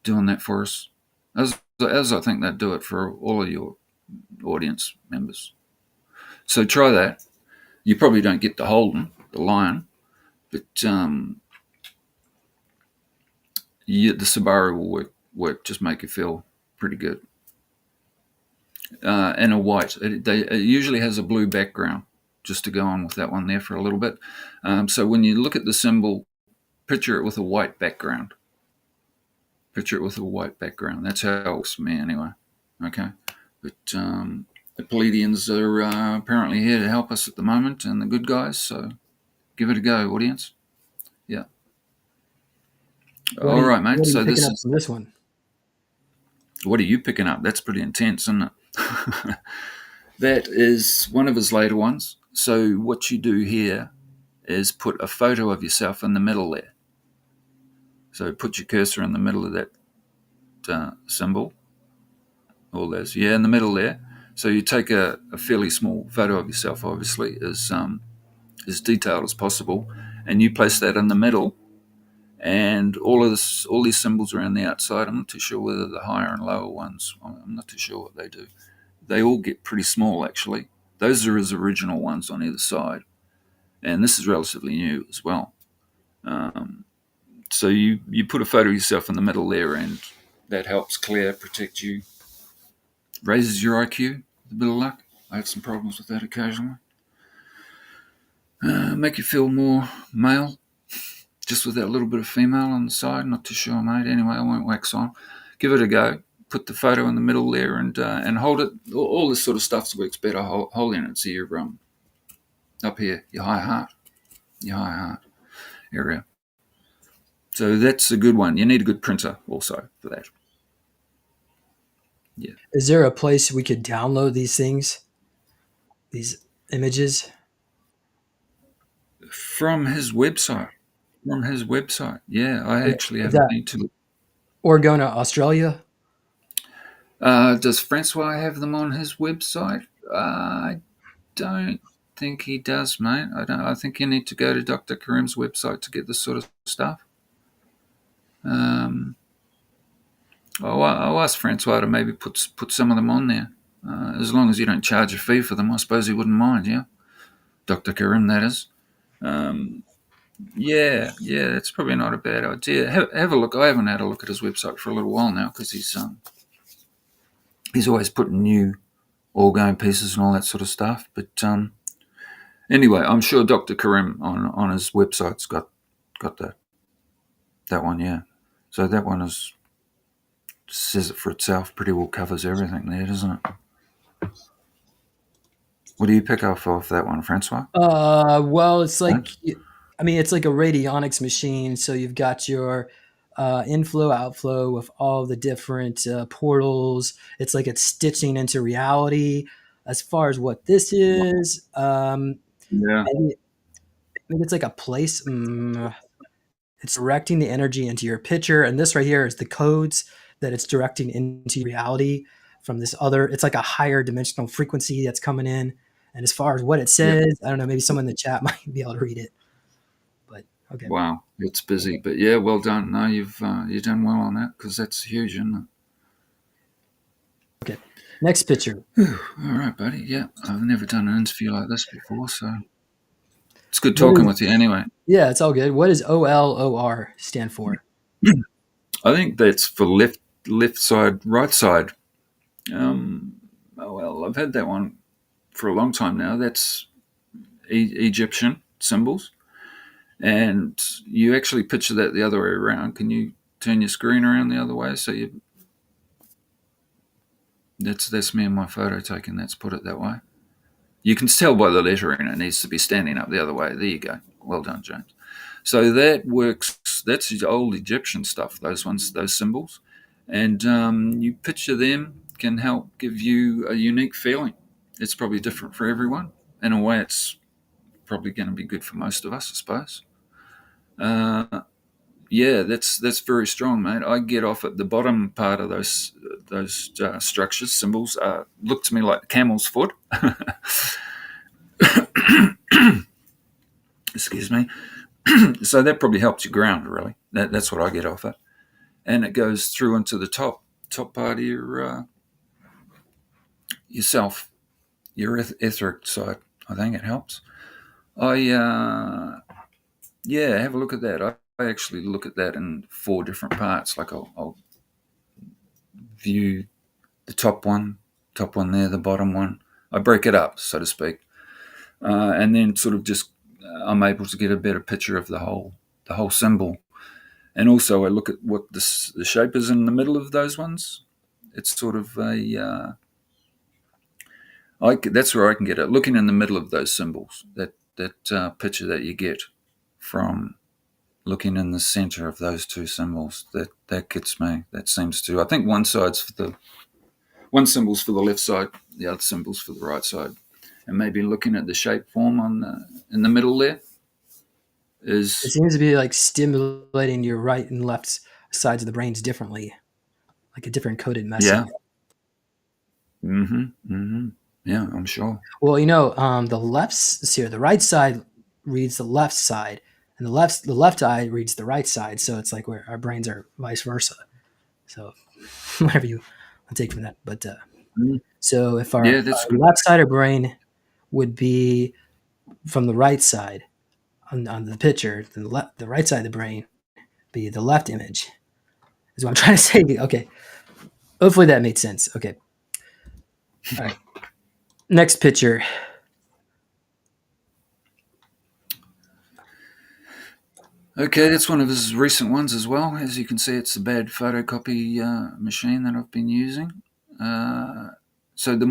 doing that for us, as I think they'd do it for all of your audience members. So try that. You probably don't get the Holden, the lion, but the Subaru will work. Just make you feel pretty good. And a white. It usually has a blue background, just to go on with that one there for a little bit. So when you look at the symbol, picture it with a white background. Picture it with a white background. That's how it works for me anyway. Okay. But the Pleiadians are apparently here to help us at the moment, and the good guys, so give it a go, audience. Yeah. All right, mate. So this one. What are you picking up? That's pretty intense, isn't it? That is one of his later ones. So what you do here is put a photo of yourself in the middle there. So put your cursor in the middle of that symbol. All those, in the middle there. So you take a fairly small photo of yourself, obviously, as detailed as possible, and you place that in the middle. And all these symbols around the outside, I'm not too sure whether the higher and lower ones, I'm not too sure what they do. They all get pretty small, actually. Those are his original ones on either side. And this is relatively new as well. So you put a photo of yourself in the middle there, and that helps protect you, raises your IQ with a bit of luck. I have some problems with that occasionally. Make you feel more male, just with that little bit of female on the side. Not too sure, mate. Anyway, I won't wax on. Give it a go. Put the photo in the middle there, and hold it. All this sort of stuff works better holding it. So you're up here, your high heart area. So that's a good one. You need a good printer also for that. Yeah. Is there a place we could download these things, these images? From his website. Yeah, I actually have need to. Orgone Australia? Does Francois have them on his website? I don't think he does, mate. I think you need to go to Dr. Karim's website to get this sort of stuff. I'll ask Francois to maybe put some of them on there. As long as you don't charge a fee for them, I suppose he wouldn't mind, yeah? Dr. Karim, that is. Yeah, yeah, that's probably not a bad idea. Have a look. I haven't had a look at his website for a little while now because he's always putting new orgone pieces and all that sort of stuff. But anyway, I'm sure Dr. Karim on his website's got that one. Yeah, so that one is says it for itself. Pretty well covers everything there, doesn't it? What do you pick up off that one, Francois? Well, it's Huh? like, I mean, it's like a radionics machine. So you've got your inflow, outflow with all the different portals. It's like it's stitching into reality. As far as what this is, Yeah, maybe, maybe it's like a place. It's directing the energy into your picture, and this right here is the codes that it's directing into reality from this other. It's like a higher dimensional frequency that's coming in. And as far as what it yeah. says, I don't know. Maybe someone in the chat might be able to read it. But okay. Wow, it's busy, but yeah, well done. No, you've done well on that because that's huge, isn't Okay. Next picture. it? All right, buddy. Yeah, I've never done an interview like this before, so it's good What talking is? with you. Anyway, Yeah, it's all good. What does OLOR stand for? I think that's for left side, right side. Oh well, I've had that one for a long time now. That's Egyptian symbols, and you actually picture that the other way around. Can you turn your screen around the other way so you? That's me and my photo taken. Let's put it that way. You can tell by the lettering it needs to be standing up the other way. There you go. Well done, James. So that works. That's the old Egyptian stuff. Those ones, those symbols, and you picture them can help give you a unique feeling. It's probably different for everyone. In a way, it's probably going to be good for most of us, I suppose. Yeah, that's very strong, mate. I get off at the bottom part of those structures, symbols. Look to me like the camel's foot. Excuse me. So that probably helps you ground, really. That's what I get off it, and it goes through into the top part of your yourself, your etheric side. I think it helps. I yeah, have a look at that. I actually look at that in 4 different parts. Like I'll view the top one there, the bottom one. I break it up, so to speak, and then sort of just I'm able to get a better picture of the whole symbol. And also, I look at what the shape is in the middle of those ones. It's sort of that's where I can get it. Looking in the middle of those symbols, that picture that you get from looking in the center of those two symbols, that gets me. That seems to. I think one symbol's for the left side, the other symbol's for the right side, and maybe looking at the shape form in the middle there It is seems to be like stimulating your right and left sides of the brains differently, like a different coded yeah. message. Yeah, I'm sure. Well, the right side reads the left side, and the left eye reads the right side. So it's like where our brains are vice versa. So whatever you take from that. But Mm. so if our Yeah, that's good. left side of brain would be from the right side on the picture, then the right side of the brain be the left image. Is what I'm trying to say. Okay. Hopefully that made sense. Okay. All right. Next picture. Okay, that's one of his recent ones as well. As you can see, it's a bad photocopy machine that I've been using. So the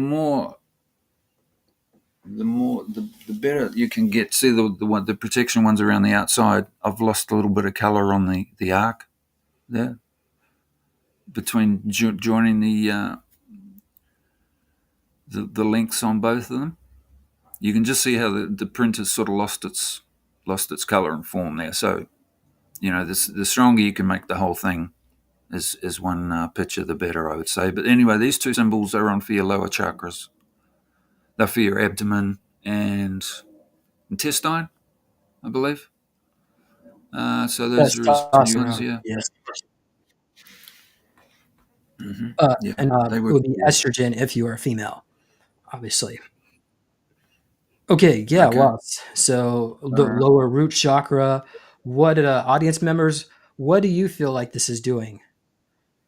better you can get. See the protection ones around the outside. I've lost a little bit of color on the arc there between joining the links on both of them. You can just see how the print has sort of lost its color and form there. So the stronger you can make the whole thing is one picture, the better, I would say. But anyway, these two symbols are on for your lower chakras. They're for your abdomen and intestine, I believe. So those are his new ones, Testosterone. yeah. Yes. Yeah, And they it work. would be estrogen if you are a female, obviously. Okay, yeah, Okay. wow. So the lower root chakra. What audience members? What do you feel like this is doing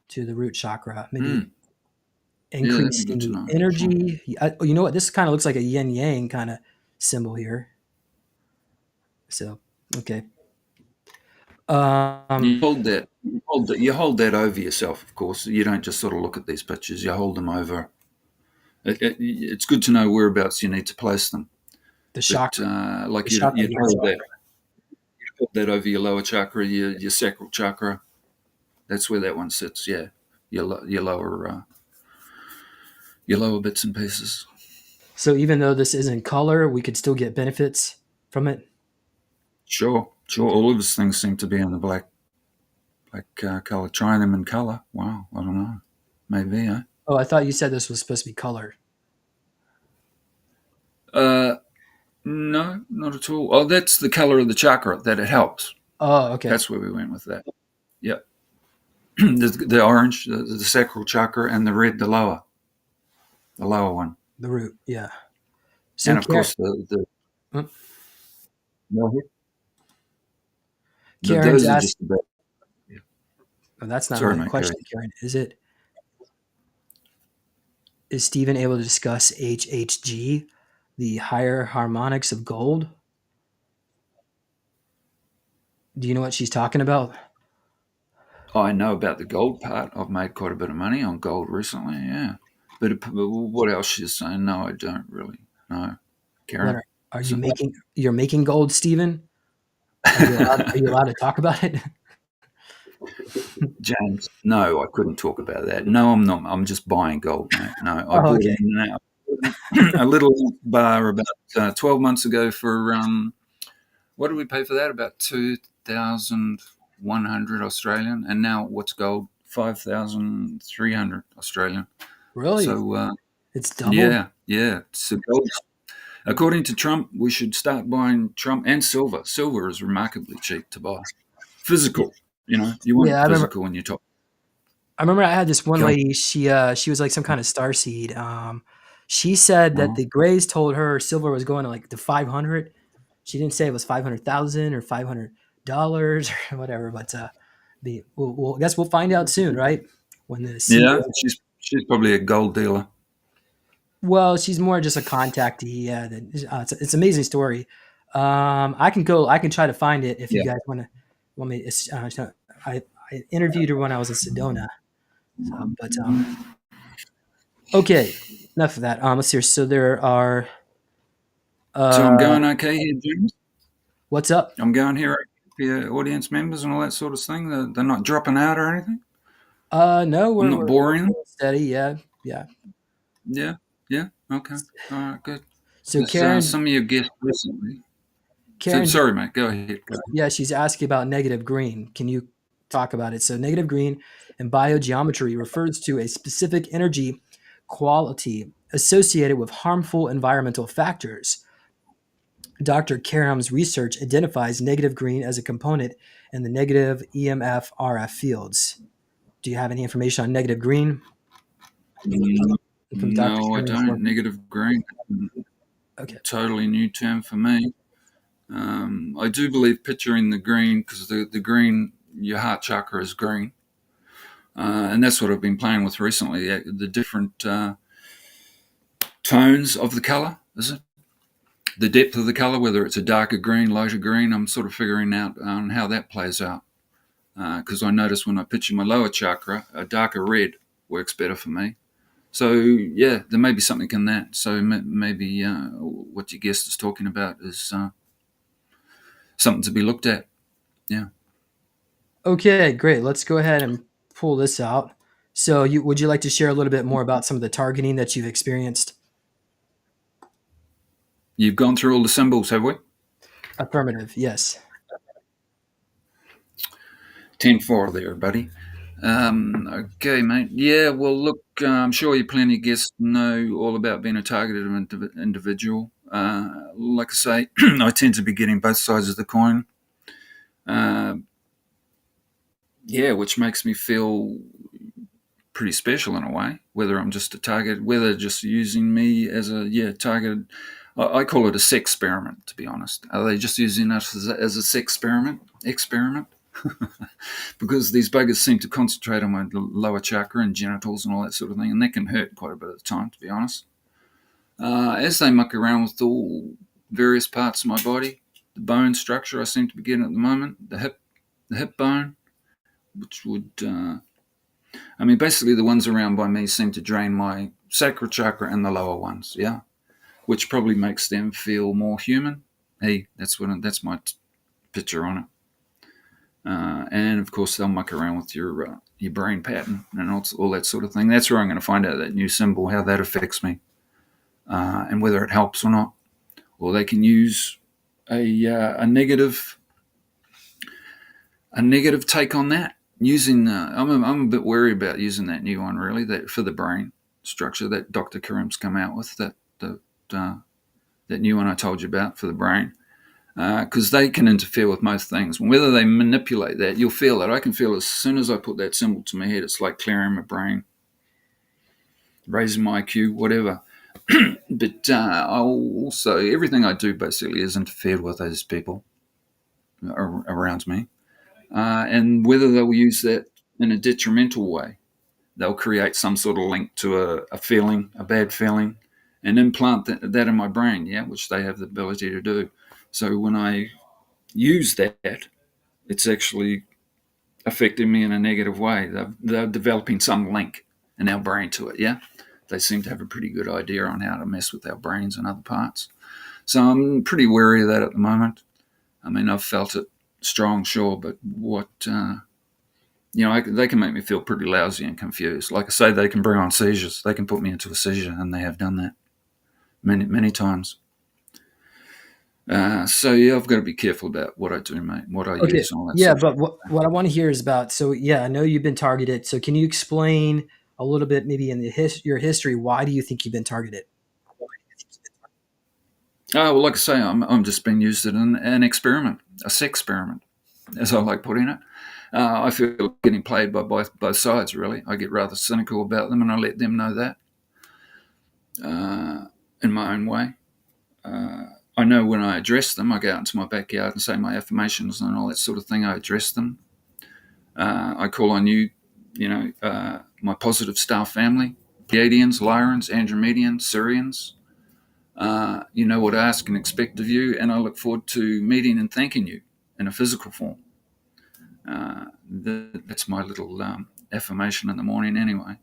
to the root chakra? Maybe Yeah, that'd be increasing good to the know. Sure. energy. You know what? This kind of looks like a yin yang kind of symbol here. So okay. You hold that. You hold that over yourself. Of course, you don't just sort of look at these pictures. You hold them over. It's good to know whereabouts you need to place them. The But chakra. The like chakra. you'd hold that over your lower chakra, your sacral chakra. That's where that one sits. Yeah, your lower bits and pieces. So even though this isn't color, we could still get benefits from it. Sure. Okay. All of these things seem to be in the black color. Trying them in color. Wow. I don't know. Maybe. Oh, I thought you said this was supposed to be color. No, not at all. Oh, that's the color of the chakra that it helps. Oh, okay. That's where we went with that. Yep. The orange, the sacral chakra, and the red, the lower one, The root. Yeah. So and of course Karen's those are asked. just about. Oh, that's not Sorry, really a mate. Go question, ahead. Karen. Is Stephen able to discuss HHG, the higher harmonics of gold? Do you know what she's talking about? I know about the gold part. I've made quite a bit of money on gold recently. Yeah, but what else she's saying? No, I don't really. No, What Karen. are Is you it? making? You're making gold, Stephen? Are you allowed to talk about it? James, no, I couldn't talk about that. No, I'm not. I'm just buying gold, mate. No, I Oh, bought okay. in a little bar about 12 months ago for what did we pay for that? About 2,100 Australian, and now what's gold? 5,300 Australian. Really? So It's doubled? yeah. So gold. According to Trump, we should start buying Trump and silver. Silver is remarkably cheap to buy. Yeah, Physical, you want yeah, I remember. physical when you talk. I remember I had this one Go. lady. She was like some kind of star seed. She said that Oh, the Grays told her silver was going to like to 500. She didn't say it was 500,000 or $500 or whatever. But I guess we'll find out soon, right? When the yeah, CEO. she's probably a gold dealer. Well, she's more just a contactee. Yeah, it's an amazing story. I can go. I can try to find it if you Yeah. guys want me. I interviewed her when I was in Sedona. Okay, enough of that. Let's see. So there are. So I'm Uh, going okay here, James. what's up? I'm going here for your audience members and all that sort of thing. They're not dropping out or anything. No, I'm we're not we're, we're boring them. steady. Yeah, yeah. Yeah, yeah. Okay. All right, good. So Because Karen, some of your guests recently. So Karen, sorry, mate. Go ahead. Go. yeah, she's asking about negative green. Can you talk about it? So negative green in biogeometry refers to a specific energy quality associated with harmful environmental factors. Dr. Karam's research identifies negative green as a component in the negative EMF RF fields. Do you have any information on negative green from Dr. No, I Karam's don't. work? Negative green. Okay. Totally new term for me. I do believe picturing the green because the green, your heart chakra is green. And that's what I've been playing with recently. The different tones of the color, is it? The depth of the color, whether it's a darker green, lighter green, I'm sort of figuring out on how that plays out. Because I notice when I picture my lower chakra, a darker red works better for me. So yeah, there may be something in that. So maybe what your guest is talking about is something to be looked at. Yeah. Okay, great. Let's go ahead and pull this out. So, would you like to share a little bit more about some of the targeting that you've experienced? You've gone through all the symbols, have we? Affirmative, yes. 10-4 there, buddy. Okay, mate. Yeah, well, look, I'm sure you plenty of guests know all about being a targeted individual. Like I say, I tend to be getting both sides of the coin. Yeah, which makes me feel pretty special in a way, whether I'm just a target, whether just using me as a, targeted. I call it a sex experiment, to be honest. Are they just using us as a sex experiment? Because these buggers seem to concentrate on my lower chakra and genitals and all that sort of thing, and that can hurt quite a bit of the time, to be honest. As they muck around with all various parts of my body, the bone structure I seem to be getting at the moment, the hip bone, which would, basically the ones around by me seem to drain my sacral chakra and the lower ones, yeah, which probably makes them feel more human. Hey, that's my picture on it. And of course, they'll muck around with your brain pattern and all that sort of thing. That's where I'm going to find out that new symbol, how that affects me, and whether it helps or not. Or they can use a negative take on that. Using, I'm a bit wary about using that new one, really, that for the brain structure that Dr. Karim's come out with, that new one I told you about for the brain, because they can interfere with most things. Whether they manipulate that, you'll feel it. I can feel as soon as I put that symbol to my head, it's like clearing my brain, raising my IQ, whatever. But I'll also, everything I do basically is interfered with those people around me. And whether they'll use that in a detrimental way, they'll create some sort of link to a feeling, a bad feeling, and implant that in my brain, yeah, which they have the ability to do. So when I use that, it's actually affecting me in a negative way. They're developing some link in our brain to it, yeah? They seem to have a pretty good idea on how to mess with our brains and other parts. So I'm pretty wary of that at the moment. I mean, I've felt it strong, sure, but they can make me feel pretty lousy and confused. Like I say, they can bring on seizures. They can put me into a seizure, and they have done that many, many times. So yeah, I've got to be careful about what I do, mate, what I use and all that. Yeah, but what I want to hear is about, so yeah, I know you've been targeted. So can you explain a little bit, maybe in your history, why do you think you've been targeted? Well, like I say, I'm just being used as an experiment, a sex experiment, as I like putting it. I feel getting played by both sides, really. I get rather cynical about them, and I let them know that in my own way. I know when I address them, I go out into my backyard and say my affirmations and all that sort of thing. I address them. I call on you, my positive star family, Pleiadians, Lyrans, Andromedians, Sirians. You know what I ask and expect of you, and I look forward to meeting and thanking you in a physical form. That's my little affirmation in the morning anyway.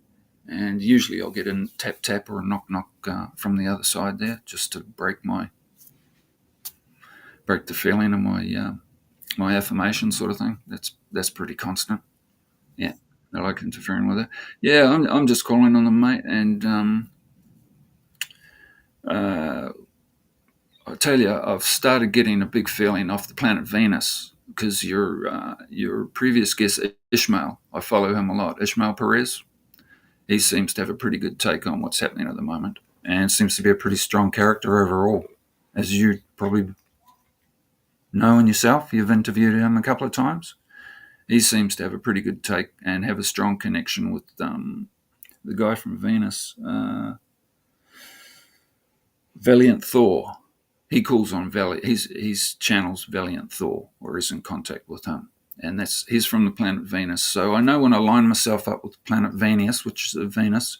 And usually I'll get a tap or a knock from the other side there, just to break the feeling of my affirmation sort of thing. That's pretty constant. Yeah, I like interfering with it. Yeah, I'm just calling on them, mate, and I tell you, I've started getting a big feeling off the planet Venus, because your previous guest, Ishmael, I follow him a lot, Ishmael Perez. He seems to have a pretty good take on what's happening at the moment, and seems to be a pretty strong character overall, as you probably know in yourself. You've interviewed him a couple of times. He seems to have a pretty good take and have a strong connection with the guy from Venus, Valiant Thor. He calls on he's channels Valiant Thor, or is in contact with him, and he's from the planet Venus. So I know when I line myself up with the planet Venus, which is Venus,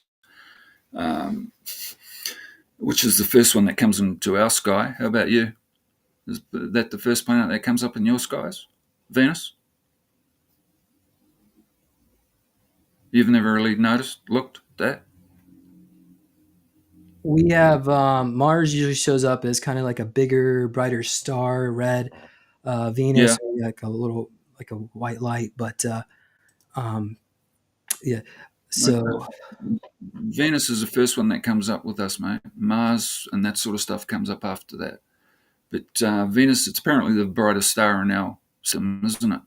which is the first one that comes into our sky. How about you? Is that the first planet that comes up in your skies? Venus? You've never really looked at that? We have Mars usually shows up as kind of like a bigger, brighter star, red. Venus, like a little, like a white light, but yeah. So Venus is the first one that comes up with us, mate. Mars and that sort of stuff comes up after that. But Venus, it's apparently the brightest star in our system, isn't it?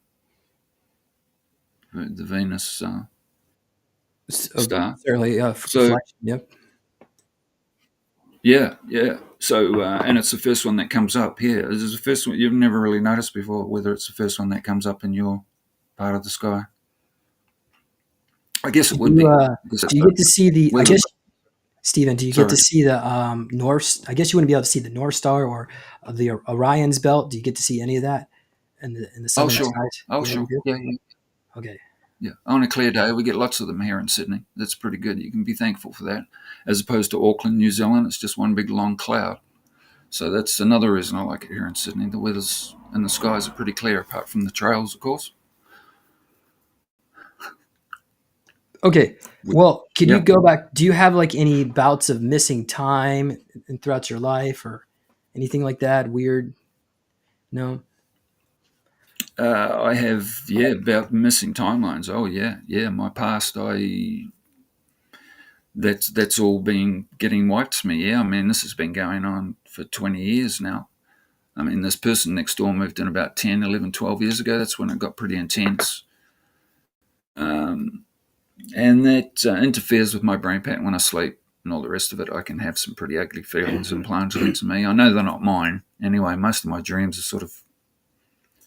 The Venus star. Certainly, yep. Yeah. So, and it's the first one that comes up here. This is the first one you've never really noticed before, whether it's the first one that comes up in your part of the sky. I guess it would be. Do you get to see the? Stephen, do you get to Sorry. see the North? I guess you wouldn't be able to see the North Star or the Orion's belt. Do you get to see any of that in the Oh, southern sure. skies? Oh, Yeah, you sure. do. Yeah, yeah. Okay. Yeah, on a clear day, we get lots of them here in Sydney. That's pretty good. You can be thankful for that. As opposed to Auckland, New Zealand, it's just one big long cloud. So that's another reason I like it here in Sydney. The weather's and the skies are pretty clear, apart from the trails, of course. Okay. Well, can you Yep. go back? Do you have like any bouts of missing time throughout your life or anything like that? Weird? No. I have, yeah, about missing timelines. Oh, yeah, yeah. My past, that's all been getting wiped to me. Yeah, I mean, this has been going on for 20 years now. I mean, this person next door moved in about 10, 11, 12 years ago. That's when it got pretty intense. And that interferes with my brain pattern when I sleep and all the rest of it. I can have some pretty ugly feelings implanted into me. I know they're not mine. Anyway, most of my dreams are sort of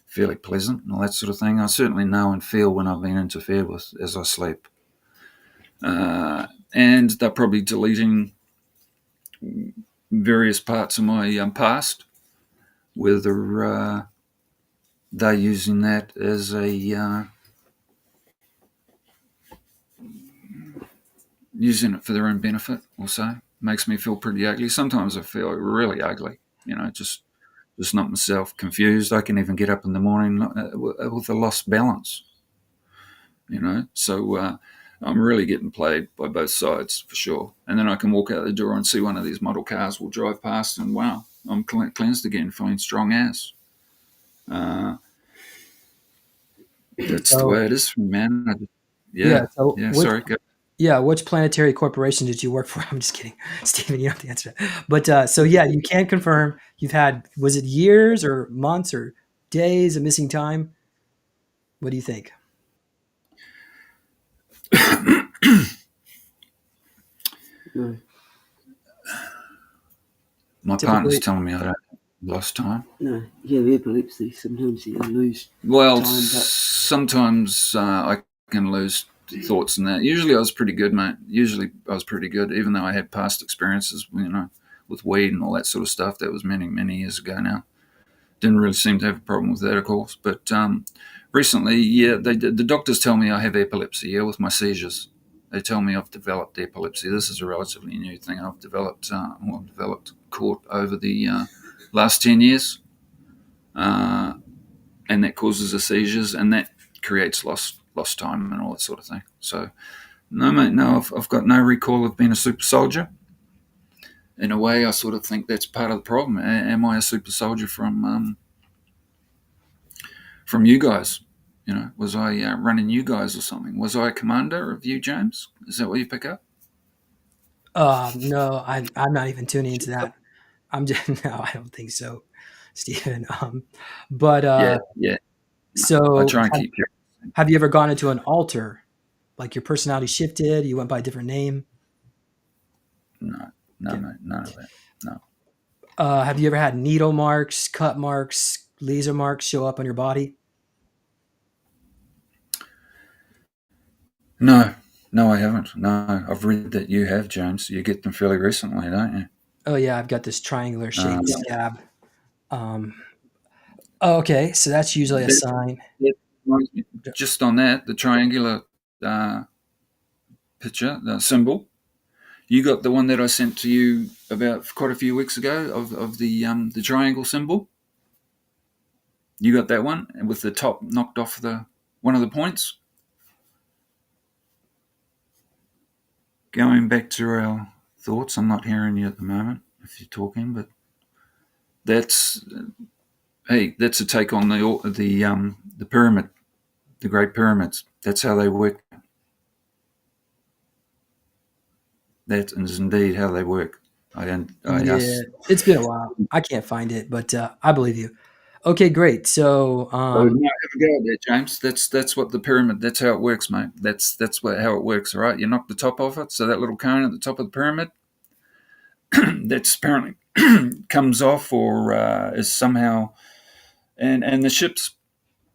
fairly pleasant and all that sort of thing. I certainly know and feel when I've been interfered with as I sleep. And they're probably deleting various parts of my past, whether they're using that as a using it for their own benefit, we'll say. Makes me feel pretty ugly. Sometimes I feel really ugly, just not myself, confused. I can even get up in the morning with a lost balance, So I'm really getting played by both sides for sure. And then I can walk out the door and see one of these model cars will drive past, and wow, I'm cleansed again, feeling strong as. That's the So way it is for me, man. yeah. Yeah, So yeah. which Sorry. Go. yeah, which planetary corporation did you work for? I'm just kidding, Stephen. You don't have to answer that. But so yeah, you can confirm you've had. Was it years or months or days of missing time? What do you think? No, My partner's Typically, telling me I don't have lost time. no. You have epilepsy. Sometimes you lose Well, time, but sometimes I can lose thoughts and that. Usually I was pretty good, mate. Usually I was pretty good, even though I had past experiences, with weed and all that sort of stuff. That was many, many years ago now. Didn't really seem to have a problem with that, of course. But recently, yeah, the doctors tell me I have epilepsy, yeah, with my seizures. They tell me I've developed epilepsy. This is a relatively new thing I've developed, caught over the last 10 years. And that causes the seizures, and that creates lost time and all that sort of thing. So, no, mate, no, I've got no recall of being a super soldier. In a way, I sort of think that's part of the problem. Am I a super soldier from you guys? Was I running you guys or something? Was I a commander of you, James? Is that what you pick up? no, I'm not even tuning into that. I'm just no, I don't think so, Stephen. But Yeah, yeah. I so try and keep you. have you ever gone into an altar? Like your personality shifted, you went by a different name? No, no, Okay. mate, none of that. No, Have you ever had needle marks, cut marks, laser marks show up on your body? no, no, I haven't. No, I've read that you have, James. You get them fairly recently, don't you? Oh yeah, I've got this triangular shaped Um, scab. Um, oh, okay, so that's usually a that, sign. that reminds me, just on that, the triangular uh, picture, the symbol. You got the one that I sent to you about quite a few weeks ago of the triangle symbol. You got that one, and with the top knocked off the one of the points. Going back to our thoughts, I'm not hearing you at the moment if you're talking, but that's that's a take on the pyramid, the Great Pyramids. That's how they work. That is indeed how they work. I Yeah, asked. it's been a while. I can't find it, but I believe you. Okay, great. So, Oh, no, have a go at that, James. That's what the pyramid. That's how it works, mate. How it works. All right, you knock the top off it, so that little cone at the top of the pyramid, that's apparently comes off or is somehow, and the ships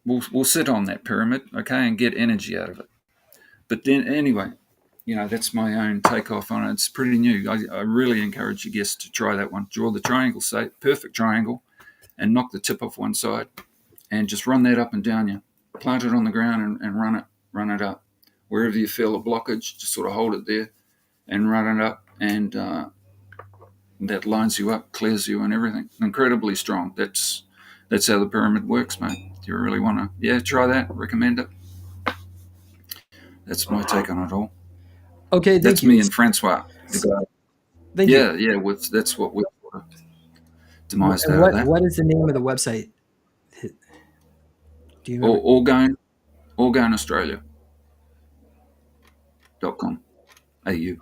will sit on that pyramid, okay, and get energy out of it. But then anyway, that's my own takeoff on it. It's pretty new. I really encourage your guests to try that one. Draw the triangle shape, perfect triangle, and knock the tip off one side, and just run that up and down you. Plant it on the ground and run it up. Wherever you feel a blockage, just sort of hold it there and run it up, and that lines you up, clears you, and everything. Incredibly strong. That's how the pyramid works, mate. If you really want to, try that. Recommend it. That's my take on it all. Okay, thank That's you. me and Francois. Thank you. Yeah. That's what we've demised out of that. What is the name of the website? Do you remember? Orgone Australia.com. AU.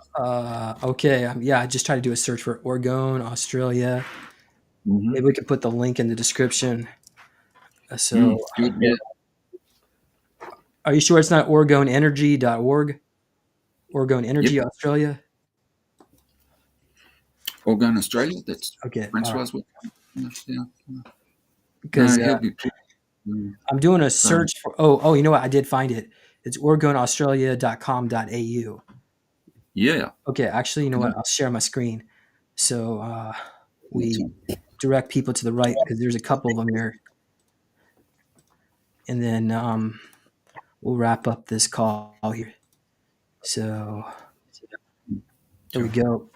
Okay. I just tried to do a search for Orgone Australia. Mm-hmm. Maybe we could put the link in the description. So, Good, yeah. Are you sure it's not orgoneenergy.org? Orgone Energy Yep. Australia? Orgone Australia. That's Okay. Francois. Yeah. Because he'll be. I'm doing a search for. Oh, you know what? I did find it. It's orgoneaustralia.com.au. Yeah. Okay, actually, you know what? I'll share my screen. So we direct people to the right because there's a couple of them here. And then we'll wrap up this call here. So there we go.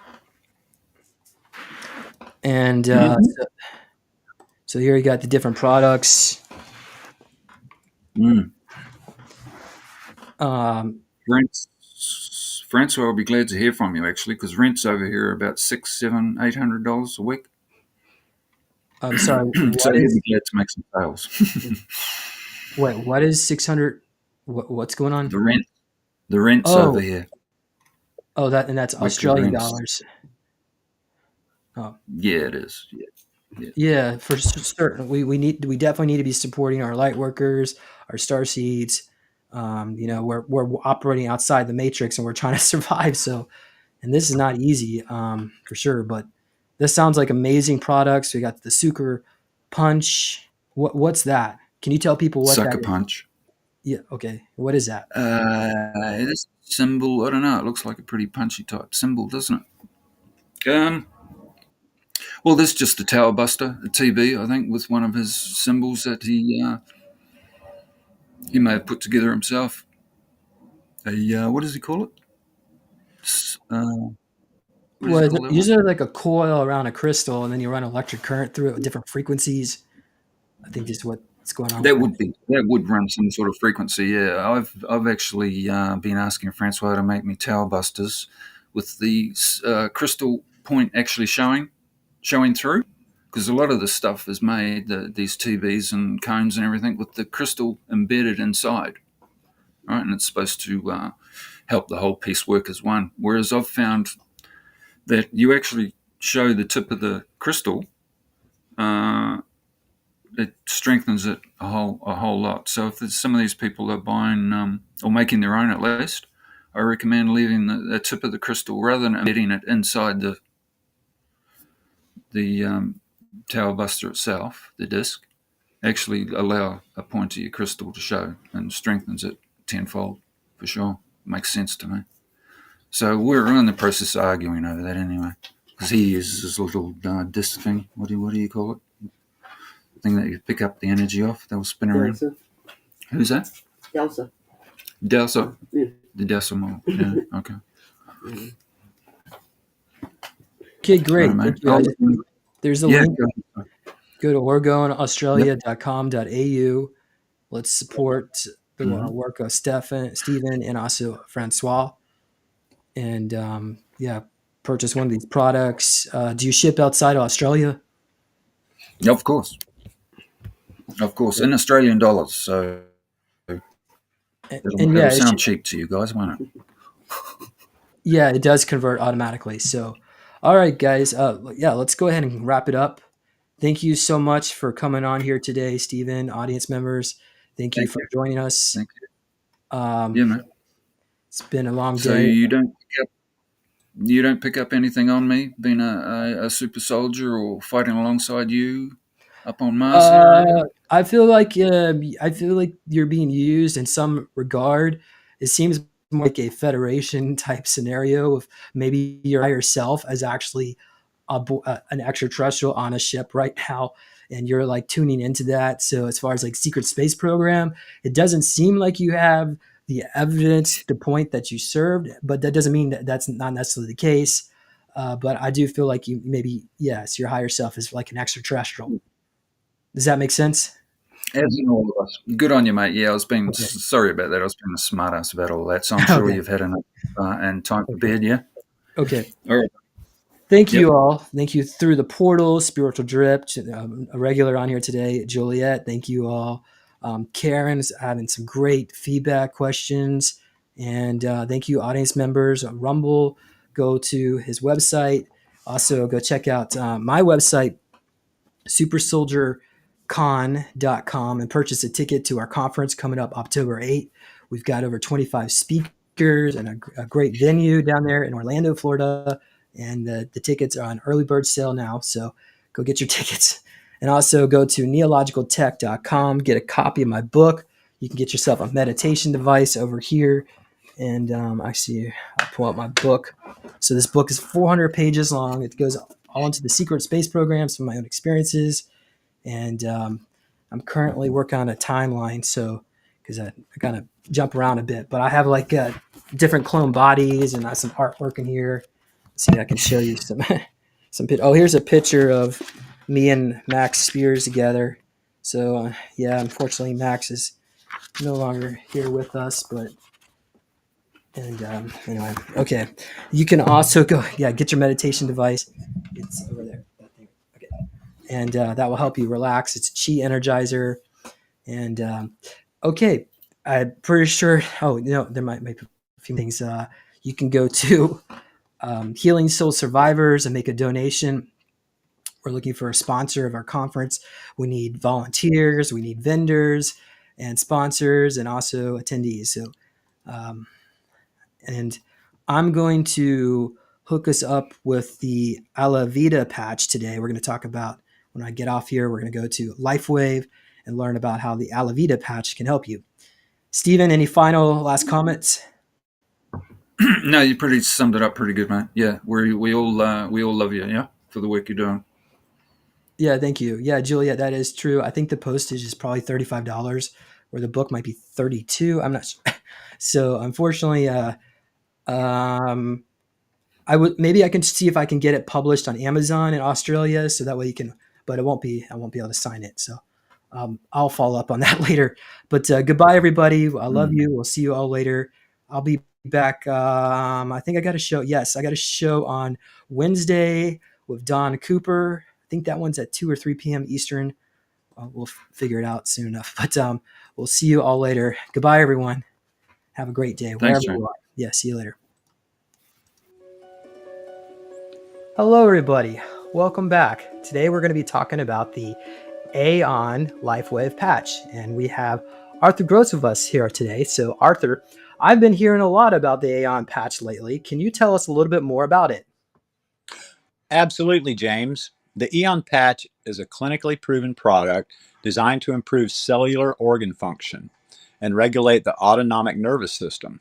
And so here you got the different products. Francois will be glad to hear from you, actually, because rents over here are about $600, $700, $800 a week. I'm sorry. So he'll be glad to make some sales. Wait, what is 600? What's going on? The rents over here. Oh, that's Australian dollars. Oh, yeah, it is. Yeah, for certain. We definitely need to be supporting our light workers, our star seeds. We're operating outside the matrix and we're trying to survive. So, and this is not easy, for sure. But this sounds like amazing products. We got the Sucker Punch. What's that? Can you tell people what Sucker that Punch? Is? Yeah. Okay. What is that? This symbol, I don't know. It looks like a pretty punchy type symbol, doesn't it? Well, this is just the Tower Buster, a TB, I think, with one of his symbols that he may have put together himself. What does he call it? Usually like a coil around a crystal, and then you run electric current through it with different frequencies. I think this is what's going on. That would run some sort of frequency. Yeah, I've actually been asking Francois to make me Tower Busters with the crystal point actually showing through, because a lot of the stuff is made, these TVs and cones and everything, with the crystal embedded inside, right? And it's supposed to help the whole piece work as one. Whereas I've found that you actually show the tip of the crystal, it strengthens it a whole lot. So if there's some of these people are buying or making their own, at least, I recommend leaving the tip of the crystal rather than embedding it inside the Tower Buster itself, the disc. Actually allow a point of your crystal to show and strengthens it tenfold, for sure. Makes sense to me. So we're in the process of arguing over that anyway, because he uses his little disc thing. What do you call it? The thing that you pick up the energy off that will spin around. Delta. Who's that? Delta. Yeah. The decimal. Yeah. Okay. Okay, great. Right, There's a link. Go to orgoneaustralia.com.au. Let's support the work of Stephen and also Francois. And purchase one of these products. Do you ship outside of Australia? Yeah, of course. In Australian dollars. So it'll sound cheap to you guys, won't it? Yeah, it does convert automatically. So, all right, guys. Let's go ahead and wrap it up. Thank you so much for coming on here today, Stephen, audience members. Thank you for joining us. Thank you. Man. It's been a long day. So you don't pick up anything on me being a super soldier or fighting alongside you up on Mars here? I feel like you're being used in some regard. It seems more like a federation type scenario of maybe your higher self as actually an extraterrestrial on a ship right now, and you're like tuning into that. So as far as like secret space program, it doesn't seem like you have the evidence to point that you served, but that doesn't mean that that's not necessarily the case. But I do feel like you maybe, yes, your higher self is like an extraterrestrial. Does that make sense? As in all of us. Good on you, mate. Yeah, I was being Okay. sorry about that. I was being a smart ass about all that. So I'm sure Okay. you've had enough and time for Okay. bed, yeah? Okay. All right. Thank Yep. you all. Thank you through the portal, spiritual drip, a regular on here today, Juliet. Thank you all. Karen's having some great feedback questions, and thank you, audience members. Rumble, go to his website. Also, go check out my website, supersoldiercon.com, and purchase a ticket to our conference coming up October 8th. We've got over 25 speakers and a great venue down there in Orlando, Florida. And the tickets are on early bird sale now. So go get your tickets. And also go to neologicaltech.com, get a copy of my book. You can get yourself a meditation device over here. And I see, I'll pull out my book. So this book is 400 pages long. It goes all into the secret space programs from my own experiences. And I'm currently working on a timeline. So, because I kind of jump around a bit, but I have like different clone bodies and some artwork in here. See, I can show you some Oh, here's a picture of me and Max Spears together. So yeah, unfortunately Max is no longer here with us, but anyway, okay. You can also go, get your meditation device. It's over there. That thing. Okay, and that will help you relax. It's a chi energizer, and okay, I'm pretty sure. Oh, there might be a few things. You can go to Healing Soul Survivors and make a donation. We're looking for a sponsor of our conference. We need volunteers, we need vendors and sponsors, and also attendees. So, and I'm going to hook us up with the Alavida patch today. We're going to talk about, when I get off here, we're going to go to LifeWave and learn about how the Alavida patch can help you. Stephen, any final last comments? No, you pretty summed it up pretty good, mate. Yeah, we all love you, yeah, for the work you're doing. Yeah, thank you. Yeah, Juliet, that is true. I think the postage is probably $35, or the book might be 32. I'm not sure. So unfortunately, maybe I can see if I can get it published on Amazon in Australia, so that way you can. But I won't be able to sign it. So I'll follow up on that later. But goodbye, everybody. I love you. We'll see you all later. I'll be back. I think I got a show. Yes, I got a show on Wednesday with Don Cooper. I think that one's at 2 or 3 p.m. Eastern. We'll figure it out soon enough. But we'll see you all later. Goodbye, everyone. Have a great day. Thanks, wherever you are. Yeah, see you later. Hello, everybody. Welcome back. Today we're going to be talking about the Aeon LifeWave patch, and we have Arthur Gross with us here today. So, Arthur, I've been hearing a lot about the Aeon patch lately. Can you tell us a little bit more about it? Absolutely, James. The Aeon patch is a clinically proven product designed to improve cellular organ function and regulate the autonomic nervous system.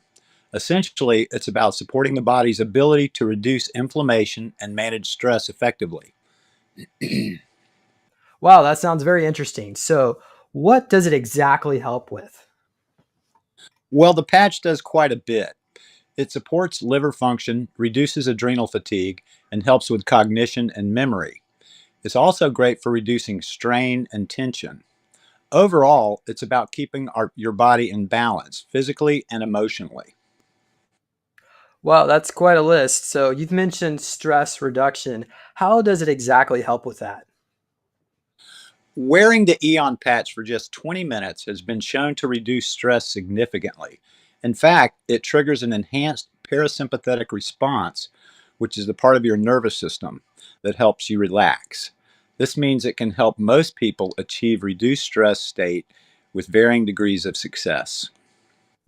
Essentially, it's about supporting the body's ability to reduce inflammation and manage stress effectively. Wow, that sounds very interesting. So, what does it exactly help with? Well, the patch does quite a bit. It supports liver function, reduces adrenal fatigue, and helps with cognition and memory. It's also great for reducing strain and tension. Overall, it's about keeping your body in balance, physically and emotionally. Wow, that's quite a list. So, you've mentioned stress reduction. How does it exactly help with that? Wearing the Aeon patch for just 20 minutes has been shown to reduce stress significantly. In fact, it triggers an enhanced parasympathetic response, which is the part of your nervous system that helps you relax. This means it can help most people achieve reduced stress state with varying degrees of success.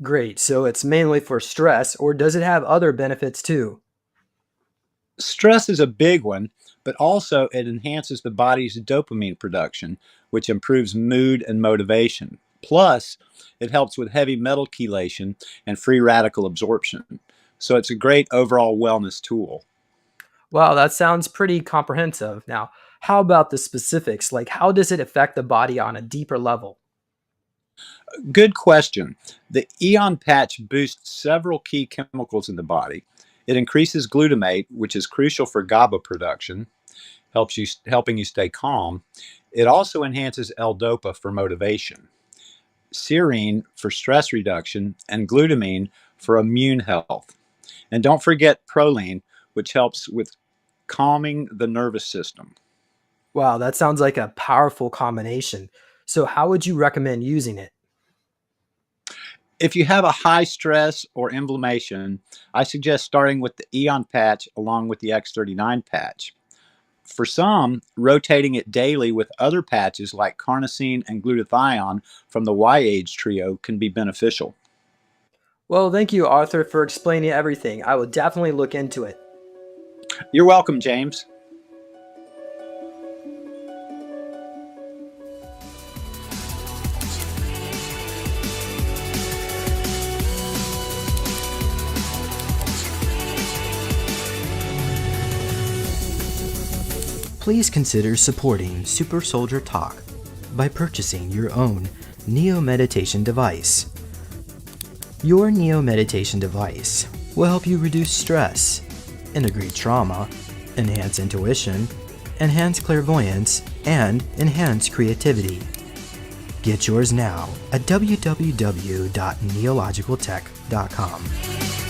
Great. So, it's mainly for stress, or does it have other benefits too? Stress is a big one, but also it enhances the body's dopamine production, which improves mood and motivation. Plus, it helps with heavy metal chelation and free radical absorption. So it's a great overall wellness tool. Wow, that sounds pretty comprehensive. Now, how about the specifics? Like, how does it affect the body on a deeper level? Good question. The Eon patch boosts several key chemicals in the body. It increases glutamate, which is crucial for GABA production, helping you stay calm. It also enhances L-DOPA for motivation, serine for stress reduction, and glutamine for immune health. And don't forget proline, which helps with calming the nervous system. Wow, that sounds like a powerful combination. So, how would you recommend using it? If you have a high stress or inflammation, I suggest starting with the Eon patch along with the X39 patch. For some, rotating it daily with other patches like carnosine and glutathione from the Y-Age trio can be beneficial. Well, thank you, Arthur, for explaining everything. I will definitely look into it. You're welcome, James. Please consider supporting Super Soldier Talk by purchasing your own Neo Meditation device. Your Neo Meditation device will help you reduce stress, integrate trauma, enhance intuition, enhance clairvoyance, and enhance creativity. Get yours now at www.neologicaltech.com.